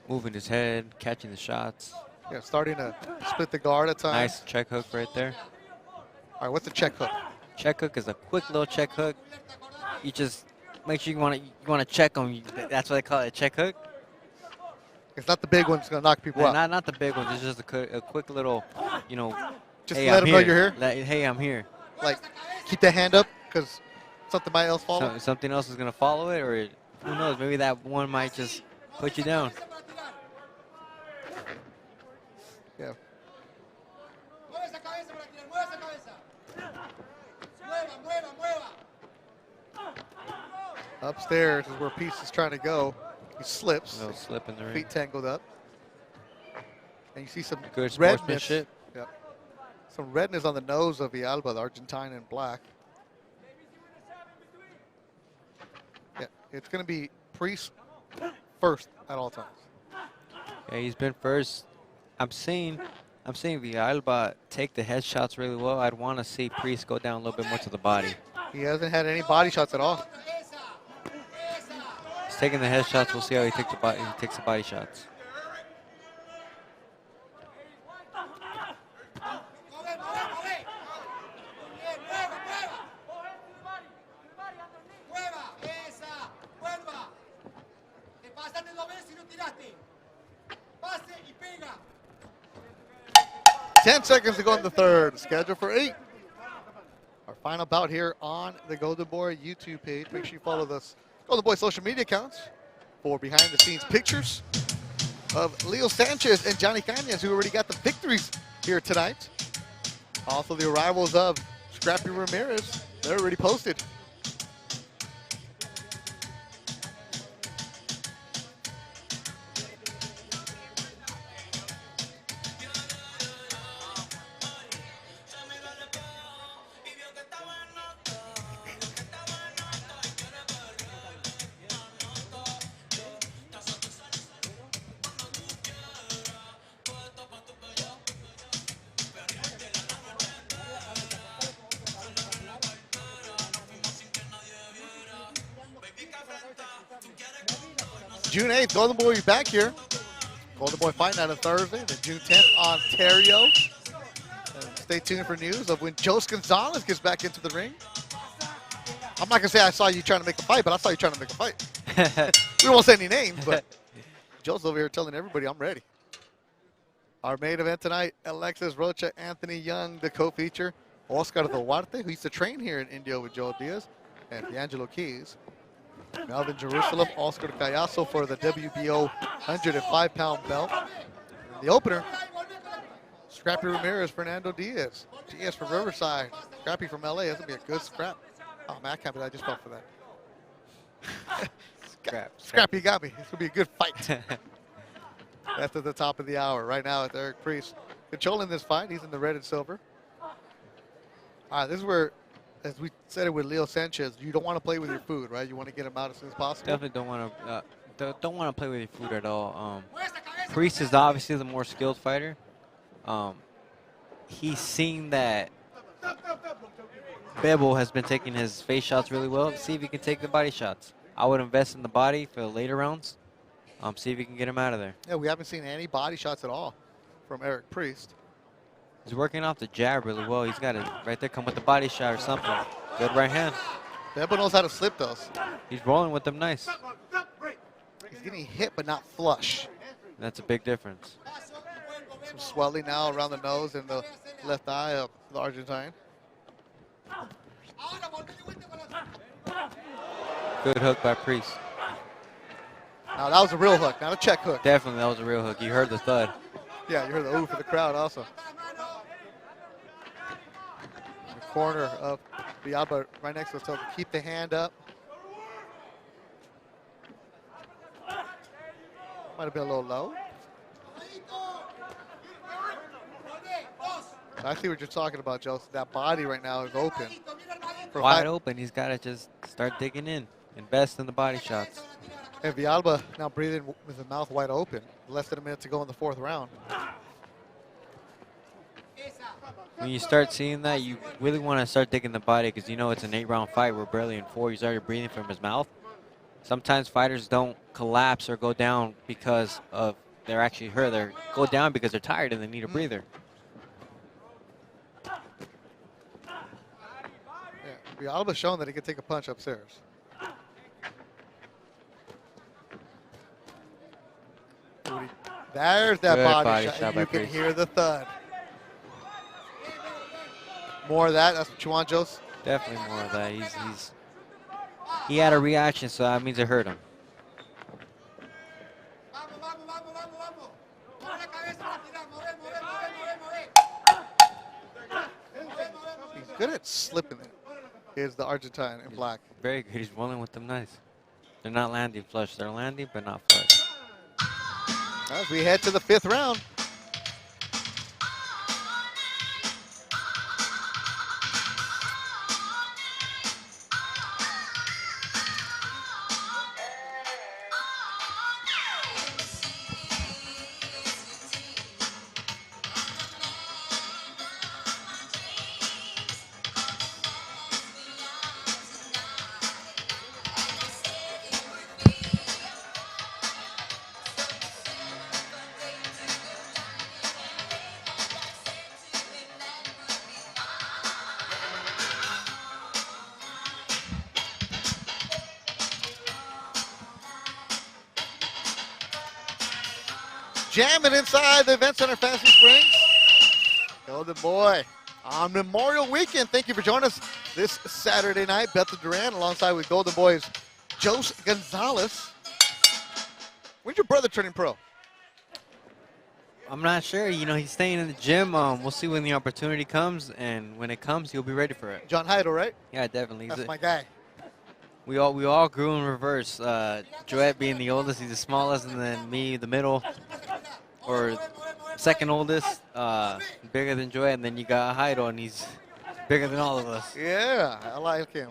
moving his head, catching the shots. Yeah, starting to split the guard at times. Nice check hook right there. All right, what's the check hook? Check hook is a quick little check hook. You just make sure you want to check them. That's why they call it a check hook. It's not the big one that's going to knock people out. Not the big ones. It's just a quick little, you know. Just hey, let them know you're here? Hey, I'm here. Like, keep the hand up because something might else follow. Something else is going to follow it, or who knows? Maybe that one might just put you down. Yeah. Upstairs is where Peace is trying to go. He slips. A little slip in the ring. Feet tangled up. And you see some good redness. sportsmanship. Yep. Some redness on the nose of Villalba, the Argentine in black. Yeah, it's going to be Priest first at all times. Yeah, he's been first. I'm seeing I'm seeing Villalba take the headshots really well. I'd want to see Priest go down a little bit more to the body. He hasn't had any body shots at all. He's taking the headshots. We'll see how he takes the body shots. Ten seconds to go in the third. Scheduled for 8. Our final bout here on the Golden Boy YouTube page. Make sure you follow this Golden Boy social media accounts for behind-the-scenes pictures of Leo Sanchez and Johnny Cañas, who already got the victories here tonight. Also, the arrivals of Scrappy Ramirez. They're already posted. June 8th, Golden Boy will be back here. Golden Boy Fight Night on Thursday. Then June 10th, Ontario. And stay tuned for news of when Jose Gonzalez gets back into the ring. I'm not going to say I saw you trying to make a fight, but I saw you trying to make a fight. We won't say any names, but Joe's over here telling everybody I'm ready. Our main event tonight, Alexis Rocha, Anthony Young, the co-feature. Oscar Duarte, who used to train here in Indio with Joe Diaz, and D'Angelo Keys. Melvin Jerusalem, Oscar Callazo for the WBO 105-pound belt. The opener, Scrappy Ramirez, Fernando Diaz. Diaz from Riverside, Scrappy from LA. That's going to be a good scrap. Oh, man, I can't believe I just fell for that. Scrappy got me. It's going to be a good fight. That's at the top of the hour. Right now, it's Eric Priest controlling this fight. He's in the red and silver. All right, this is where, as we said it with Leo Sanchez, you don't want to play with your food, right? You want to get him out as soon as possible. Definitely don't want to play with your food at all. Priest is obviously the more skilled fighter. He's seen that Bebo has been taking his face shots really well. See if he can take the body shots. I would invest in the body for the later rounds. See if he can get him out of there. Yeah, we haven't seen any body shots at all from Eric Priest. He's working off the jab really well. He's got it right there. Come with the body shot or something. Good right hand. Bebo knows how to slip those. He's rolling with them nice. He's getting hit but not flush. That's a big difference. Some swelling now around the nose and the left eye of the Argentine. Good hook by Priest. Now that was a real hook, not a check hook. Definitely, that was a real hook. You heard the thud. Yeah, you heard the ooh for the crowd also. The corner of Villalba right next to us, so keep the hand up. Might have been a little low. I see what you're talking about, Joseph. That body right now is open. Wide open. He's got to just start digging in. Invest in the body shots. And Villalba now breathing with the mouth wide open. Less than a minute to go in the fourth round. When you start seeing that, you really want to start digging the body because you know it's an 8-round fight. We're barely in 4. He's already breathing from his mouth. Sometimes fighters don't collapse or go down because of they're actually hurt. They go down because they're tired and they need a breather. Yeah, Villalba's shown that he can take a punch upstairs. There's that body shot. You can hear the thud. More of that. That's what you want, Jose? Definitely more of that. He had a reaction, so that means it hurt him. He's good at slipping it. Here's the Argentine in black. Very good. He's rolling with them nice. They're not landing flush. They're landing, but not flush. As we head to the 5th round. jamming inside the Event Center Fantasy Springs. Golden Boy on Memorial Weekend. Thank you for joining us this Saturday night. Beto Duran alongside with Golden Boy's Jose Gonzalez. When's your brother turning pro? I'm not sure. You know, he's staying in the gym. We'll see when the opportunity comes, and when it comes, he'll be ready for it. John Heidel, right? Yeah, definitely. That's my guy. We all grew in reverse. Joette being the oldest, he's the smallest, and then me, the middle, or second oldest, bigger than Joette, and then you got Heidel, and he's bigger than all of us. Yeah, I like him.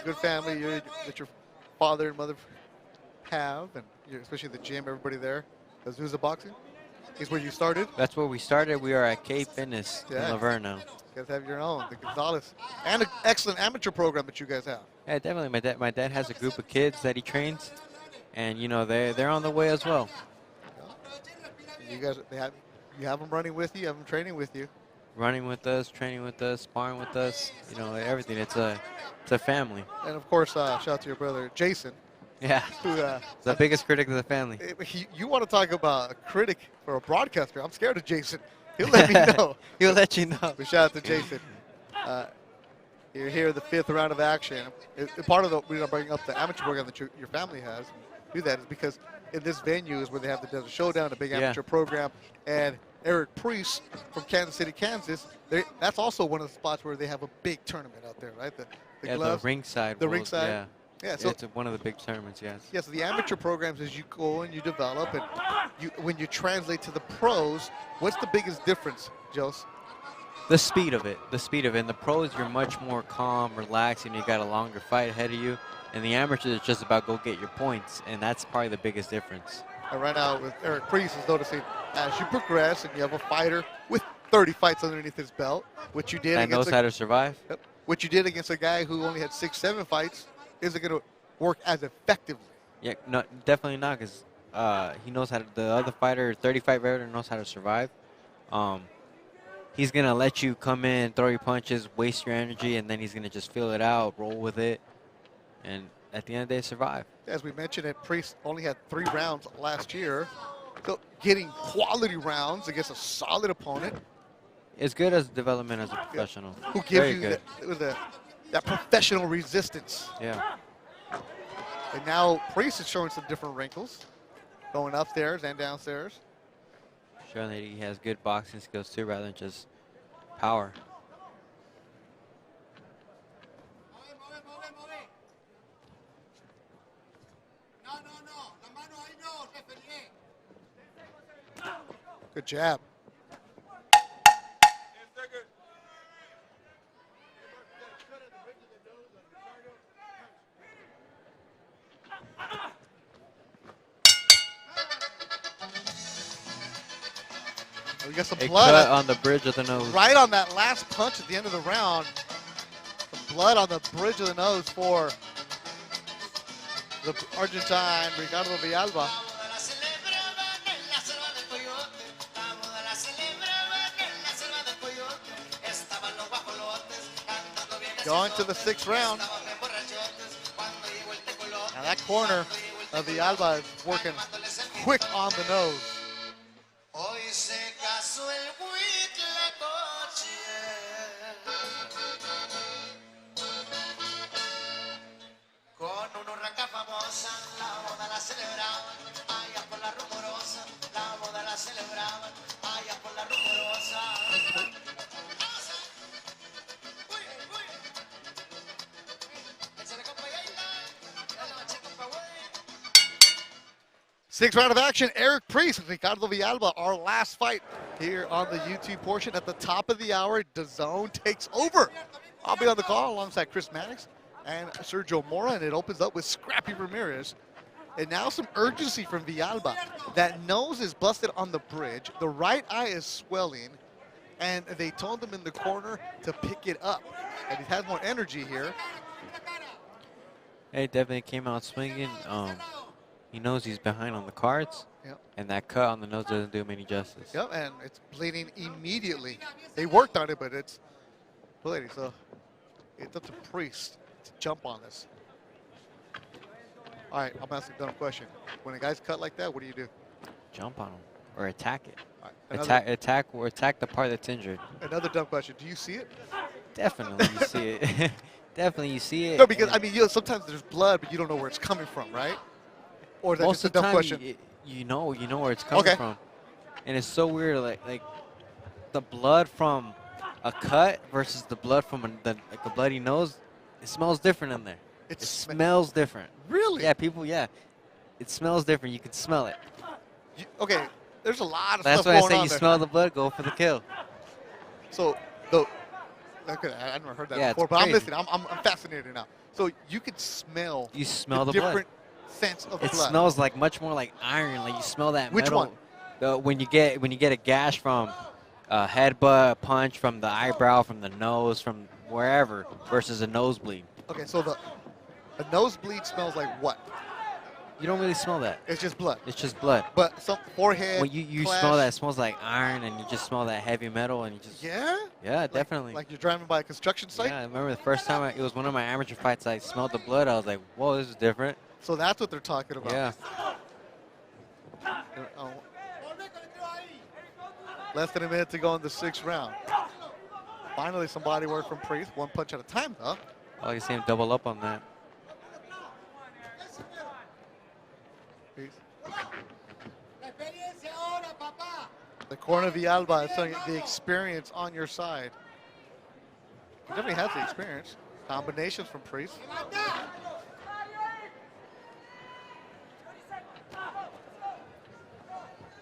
Good family that your father and mother have, and especially the gym, everybody there. Does Zuza Boxing? Is where you started? That's where we started. We are at K Fitness in Laverne now. You guys have your own, the Gonzalez, and an excellent amateur program that you guys have. Yeah, definitely. My dad has a group of kids that he trains, and you know they're on the way as well. You guys, you have them running with you, you have them training with you. Running with us, training with us, sparring with us. You know, everything. It's a family. And of course, shout out to your brother Jason. Yeah. Who, the biggest critic of the family. You want to talk about a critic or a broadcaster? I'm scared of Jason. He'll let me know. He'll let you know. But shout out to Jason. You're here, the 5th round of action. Part of the reason I'm bringing up the amateur program that your family has, do that is because in this venue is where they have the Desert Showdown, a big amateur program, and Eric Priest from Kansas City, Kansas. That's also one of the spots where they have a big tournament out there, right? The gloves, the ringside. The ringside. Yeah. Yeah, so it's one of the big tournaments, yes. Yes, the amateur programs as you go and you develop, and when you translate to the pros, what's the biggest difference, Jose? The speed of it. In the pros, you're much more calm, relaxed, and you got a longer fight ahead of you. And the amateurs, it's just about go get your points, and that's probably the biggest difference. And right now, with Eric Priest is noticing as you progress and you have a fighter with 30 fights underneath his belt, which you did that knows how to survive. Yep, what you did against a guy who only had 6-7 fights isn't going to work as effectively. Yeah, no, definitely not, because he knows how to. The other fighter, 35 veteran, knows how to survive. He's gonna let you come in, throw your punches, waste your energy, and then he's gonna just feel it out, roll with it, and at the end of the day, survive. As we mentioned, Priest only had 3 rounds last year, so getting quality rounds against a solid opponent. It's good as development as a professional. Who gives you that professional resistance. Yeah. And now Priest is showing some different wrinkles, going upstairs and downstairs. Showing that he has good boxing skills too, rather than just power. Good jab. We got some blood cut on the bridge of the nose. Right on that last punch at the end of the round. Some blood on the bridge of the nose for the Argentine Ricardo Villalba. Going to the 6th round. Now that corner of Villalba is working quick on the nose. Sixth round of action, Eric Priest and Ricardo Villalba, our last fight here on the YouTube portion. At the top of the hour, DAZN takes over. I'll be on the call alongside Chris Mannix and Sergio Mora, and it opens up with Scrappy Ramirez. And now some urgency from Villalba. That nose is busted on the bridge. The right eye is swelling, and they told him in the corner to pick it up. And he has more energy here. He definitely came out swinging. He knows he's behind on the cards, and that cut on the nose doesn't do him any justice. Yep, and it's bleeding immediately. They worked on it, but it's bleeding. So it's up to Priest to jump on this. All right, I'm asking a dumb question. When a guy's cut like that, what do you do? Jump on him. or attack it. Right, Attack the part that's injured. Another dumb question. Do you see it? Definitely you see it. Definitely you see it. No, because I mean, sometimes there's blood, but you don't know where it's coming from, right? Or is that Most just a of the dumb time, question? you know where it's coming from, and it's so weird. Like the blood from a cut versus the blood from the bloody nose, it smells different in there. It smells different. Really? Yeah, people. Yeah, it smells different. You can smell it. Okay, there's a lot of That's stuff why I going say on you there. smell the blood, go for the kill. So okay, I never heard that Yeah, before, it's but I'm crazy. listening. I'm fascinated now. So you can smell. You smell the different blood. scents of It blood. smells like much more like iron. Like you smell that Which metal. one? When you get a gash from a headbutt, punch from the eyebrow, from the nose, from wherever, versus a nosebleed. Okay, so a nosebleed smells like what? You don't really smell that. It's just blood. It's just blood. But some forehead. When you clash. smell that, it smells like iron, and you just smell that heavy metal, and you just Yeah. Definitely. Like you're driving by a construction site. Yeah, I remember the first time it was one of my amateur fights. I smelled the blood. I was like, "Whoa, this is different." So that's what they're talking about. Yeah. Oh. Less than a minute to go in the 6th round. Finally, some body work from Priest. One punch at a time, though. Oh, you see him double up on that. The corner of the Alba is telling the experience on your side. He definitely has the experience. Combinations from Priest.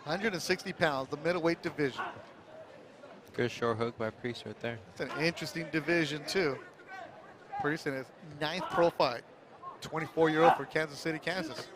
£160, the middleweight division. Good short hook by Priest right there. It's an interesting division, too. Priest in his 9th pro fight. 24-year-old from Kansas City, Kansas.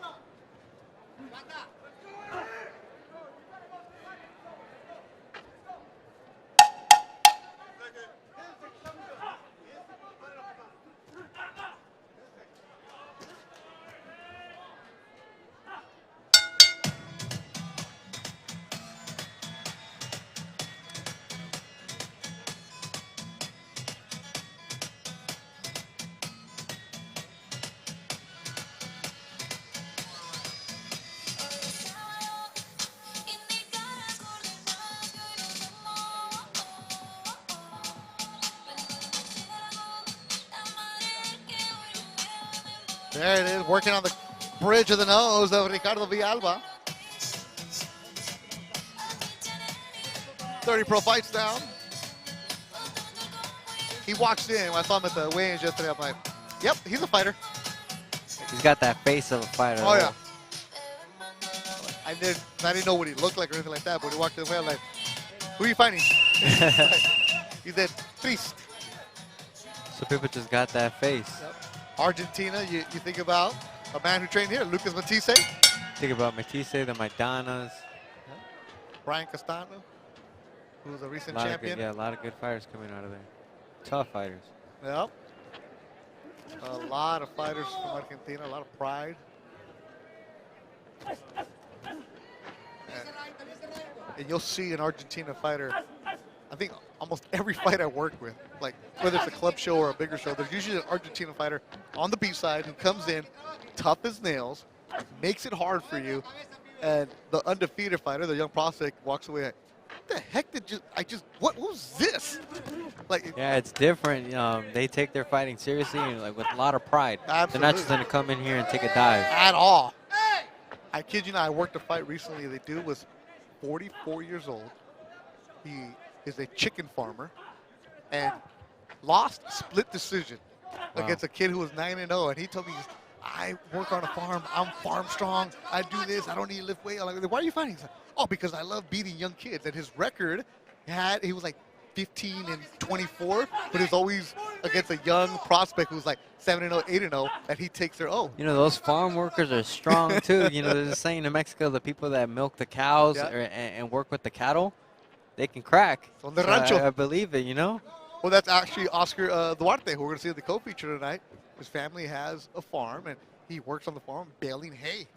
There it is, working on the bridge of the nose of Ricardo Villalba. 30 pro fights down. He walks in. When I saw him at the weigh-ins yesterday, I'm like, yep, he's a fighter. He's got that face of a fighter. Oh, yeah. I didn't know what he looked like or anything like that, but he walked in the way, I'm like, who are you fighting? He said, Priest. So people just got that face. Yep. Argentina, you think about a man who trained here, Lucas Matisse. Think about Matisse, the Maidanas. Brian Castano, who's a recent A champion. a lot of good fighters coming out of there. Tough fighters. Yep. A lot of fighters from Argentina, a lot of pride. And you'll see an Argentina fighter, I think almost every fight I work with, like whether it's a club show or a bigger show, there's usually an Argentina fighter on the B side who comes in tough as nails, makes it hard for you, and the undefeated fighter, the young prospect, walks away like, what the heck what was this? Like, Yeah, it's different. They take their fighting seriously and like with a lot of pride. Absolutely. They're not just going to come in here and take a dive. At all. I kid you not, I worked a fight recently. The dude was 44 years old. He is a chicken farmer and lost split decision against a kid who was 9-0. And he told me, I work on a farm. I'm farm strong. I do this. I don't need to lift weight. I'm like, why are you fighting? He's like, oh, because I love beating young kids. And his record he was like 15-24, but he's always against a young prospect who's like 7-0, 8-0, and he takes their own. You know, those farm workers are strong too. You know, they're just saying in Mexico, the people that milk the cows and work with the cattle, they can crack. Son de rancho. I believe it, you know? Well, that's actually Oscar Duarte, who we're going to see in the co-feature tonight. His family has a farm, and he works on the farm baling hay.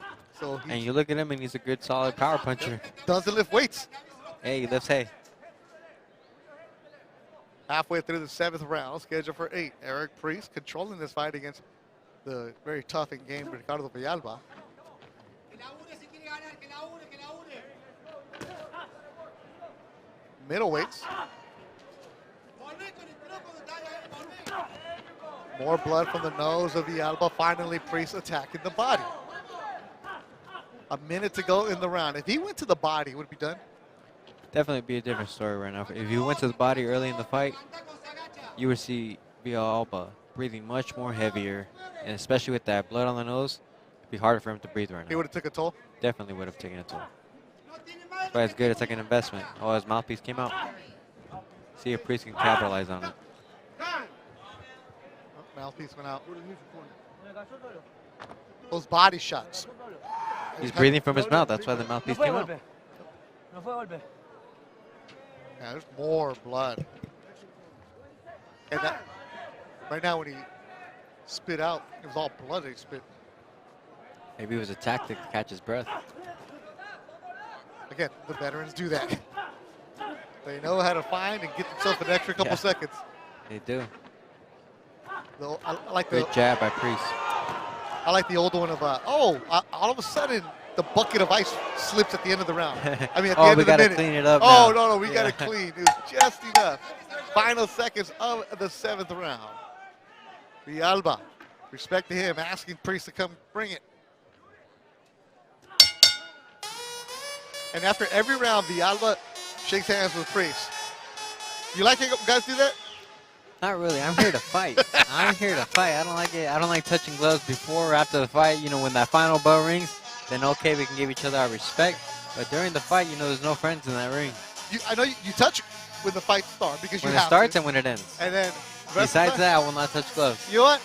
So And you look at him, and he's a good, solid power puncher. Doesn't lift weights. Hey, he lifts hay. Halfway through the 7th round, scheduled for 8. Eric Priest controlling this fight against the very tough and game Ricardo Villalba. middleweights. More blood from the nose of Villalba. Finally, Priest attacking the body. A minute to go in the round. If he went to the body, would it be done? Definitely be a different story right now. If you went to the body early in the fight, you would see Villalba breathing much more heavier, and especially with that blood on the nose, it'd be harder for him to breathe right now. He would have took a toll? Definitely would have taken a toll. That's why it's good. It's like an investment. Oh, his mouthpiece came out. See if Priest can capitalize on it. Mouthpiece went out. Those body shots. He's breathing from his mouth. That's why the mouthpiece came out. Yeah, there's more blood. And that, right now when he spit out, it was all blood he spit. Maybe it was a tactic to catch his breath. Again, the veterans do that. They know how to find and get themselves an extra couple seconds. They do. I like Great jab by Priest. I like the old one of, all of a sudden, the bucket of ice slips at the end of the round. I mean, at the end of the minute. We got to clean it up Oh, now. no, we got to clean. It was just enough. Final seconds of the 7th round. Villalba, respect to him, asking Priest to come bring it. And after every round, Villalba shakes hands with Priest. You like it, guys do that? Not really. I'm here to fight. I'm here to fight. I don't like it. I don't like touching gloves before or after the fight. You know, when that final bell rings, then okay, we can give each other our respect. But during the fight, you know, there's no friends in that ring. I know you touch when the fight starts because when you it have starts to. and when it ends. And then Besides that, I will not touch gloves. You know what?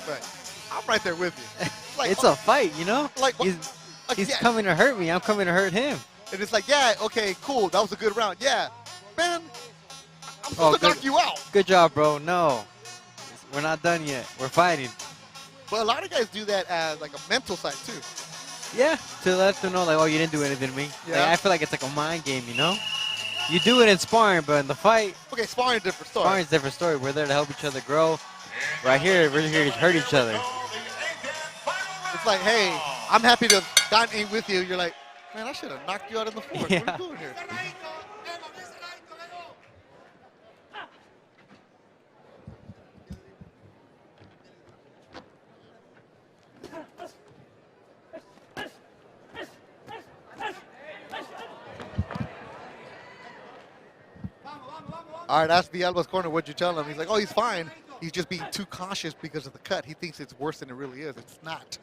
Right. I'm right there with you. Like, it's a fight, you know? Like he's coming to hurt me. I'm coming to hurt him. And it's like, yeah, okay, cool. That was a good round. Yeah. Man, I'm supposed to knock you out. Good job, bro. No. We're not done yet. We're fighting. But a lot of guys do that as like a mental side too. Yeah, to let them know, like, oh, you didn't do anything to me. Yeah. Like, I feel like it's like a mind game, you know? You do it in sparring, but in the fight. Okay, sparring is a different story. Sparring is a different story. We're there to help each other grow. Right here, we're here to hurt each other. It's like, hey, I'm happy to have gotten in with you. You're like, man, I should have knocked you out in the fourth. Yeah. What are you doing here? All right, that's Villalba's corner. What'd you tell him? He's like, oh, he's fine. He's just being too cautious because of the cut. He thinks it's worse than it really is. It's not.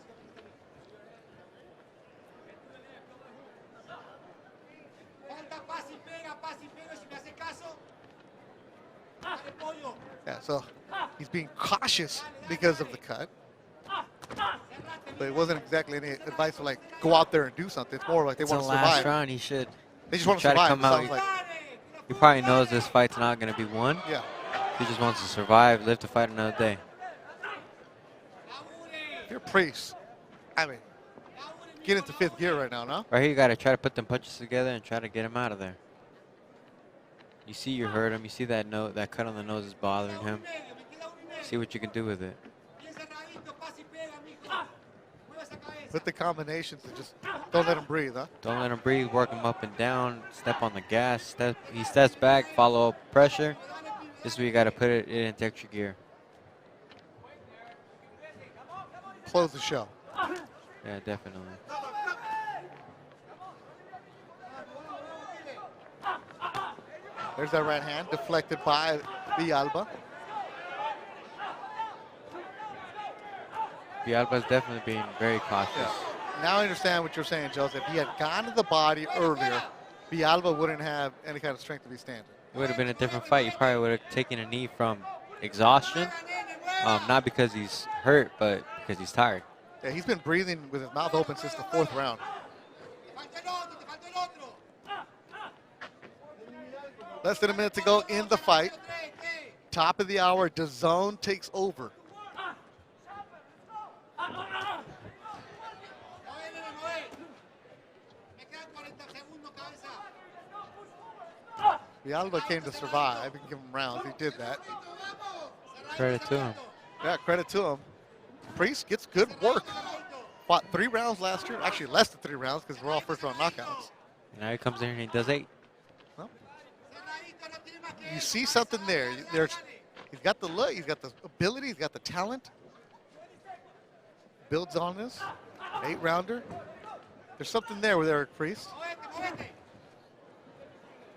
Yeah, so he's being cautious because of the cut. But it wasn't exactly any advice to, like, go out there and do something. It's more like they want to survive. Last round, he should. They just want to try survive. to come out. Sounds like. He probably knows this fight's not going to be won. Yeah. He just wants to survive, live to fight another day. If you're Priest, I mean, get into 5th gear right now, no? Right here, you got to try to put them punches together and try to get him out of there. You see you hurt him. You see that that cut on the nose is bothering him. See what you can do with it. Put the combinations and just don't let him breathe, huh? Don't let him breathe. Work him up and down. Step on the gas. He steps back. Follow up pressure. This is where you got to put it into extra gear. Close the show. Yeah, definitely. There's that right hand deflected by Villalba. Villalba's definitely being very cautious. Yeah. Now I understand what you're saying, Joseph. If he had gone to the body earlier, Villalba wouldn't have any kind of strength to be standing. It would have been a different fight. He probably would have taken a knee from exhaustion. Not because he's hurt, but because he's tired. Yeah, he's been breathing with his mouth open since the 4th round. Less than a minute to go in the fight. Top of the hour, DAZN takes over. Villalba came to survive and give him rounds. He did that. Credit to him. Yeah, credit to him. Priest gets good work. Fought 3 rounds last year. Actually, less than 3 rounds because we're all first-round knockouts. And now he comes in and he does 8. Well, you see something there. He's got the look, he's got the ability, he's got the talent. Builds on this. 8-rounder. There's something there with Eric Priest.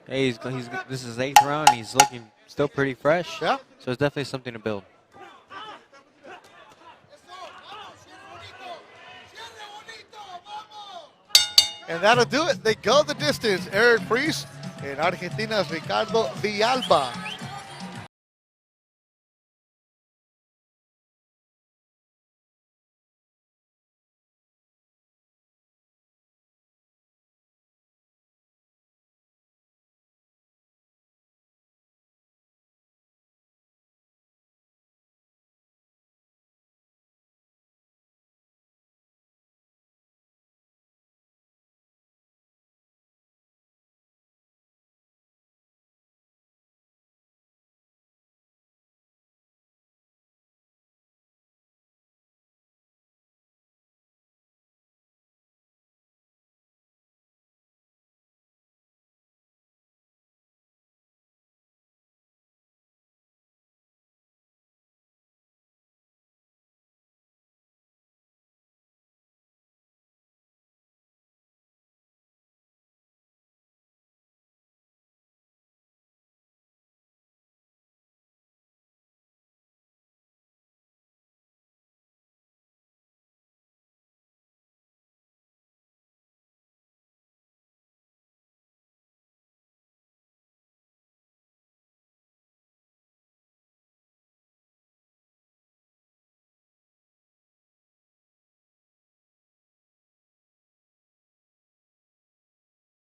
Hey, this is his 8th round. He's looking still pretty fresh. Yeah. So it's definitely something to build. And that'll do it. They go the distance. Eric Priest and Argentina's Ricardo Villalba.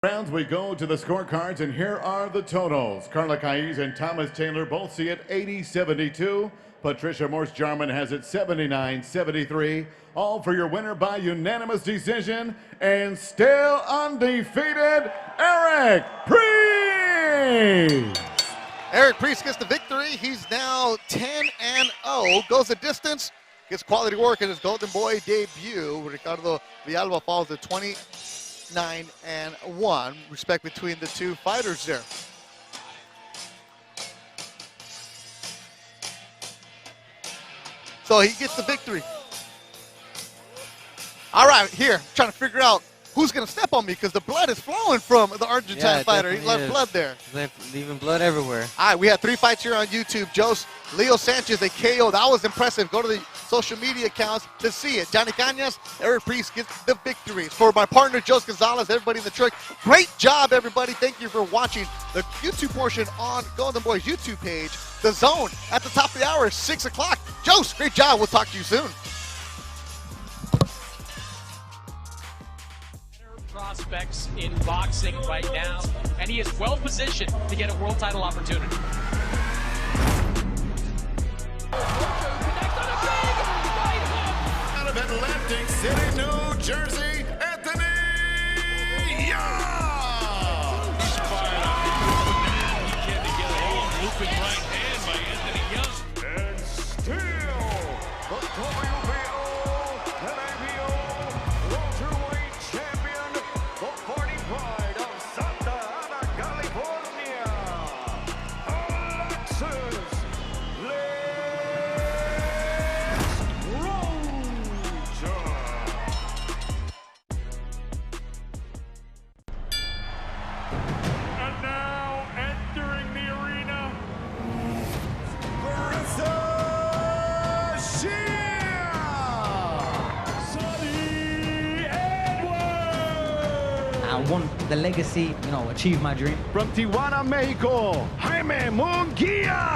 Rounds we go to the scorecards, and here are the totals. Carla Caiz and Thomas Taylor both see it 80-72. Patricia Morse-Jarman has it 79-73. All for your winner by unanimous decision, and still undefeated, Eric Priest. Eric Priest gets the victory. He's now 10-0. Goes the distance. Gets quality work in his Golden Boy debut. Ricardo Villalba falls to 29-1. Respect between the two fighters there. So he gets the victory. All right, here, trying to figure out who's going to step on me because the blood is flowing from the Argentine fighter. He left blood there. Leaving blood everywhere. All right, we had 3 fights here on YouTube. Leo Sanchez, a KO. That was impressive. Go to the social media accounts to see it. Johnny Cañas, Eric Priest gets the victories. For my partner, Jose Gonzalez, everybody in the truck, great job, everybody. Thank you for watching the YouTube portion on Golden Boy's YouTube page. The Zone at the top of the hour, 6 o'clock. Jose, great job. We'll talk to you soon. Prospects in boxing right now, and he is well positioned to get a world title opportunity. Out of Atlantic City, New Jersey, Anthony Young. He's fired up. He can't get a long looping right hand by Anthony Young. And still, the WBO and ABO welterweight champion, the party pride of Santa Ana, California, Alexis Rocha. And now entering the arena, I want the legacy, achieve my dream. from Tijuana, Mexico, Jaime Munguia.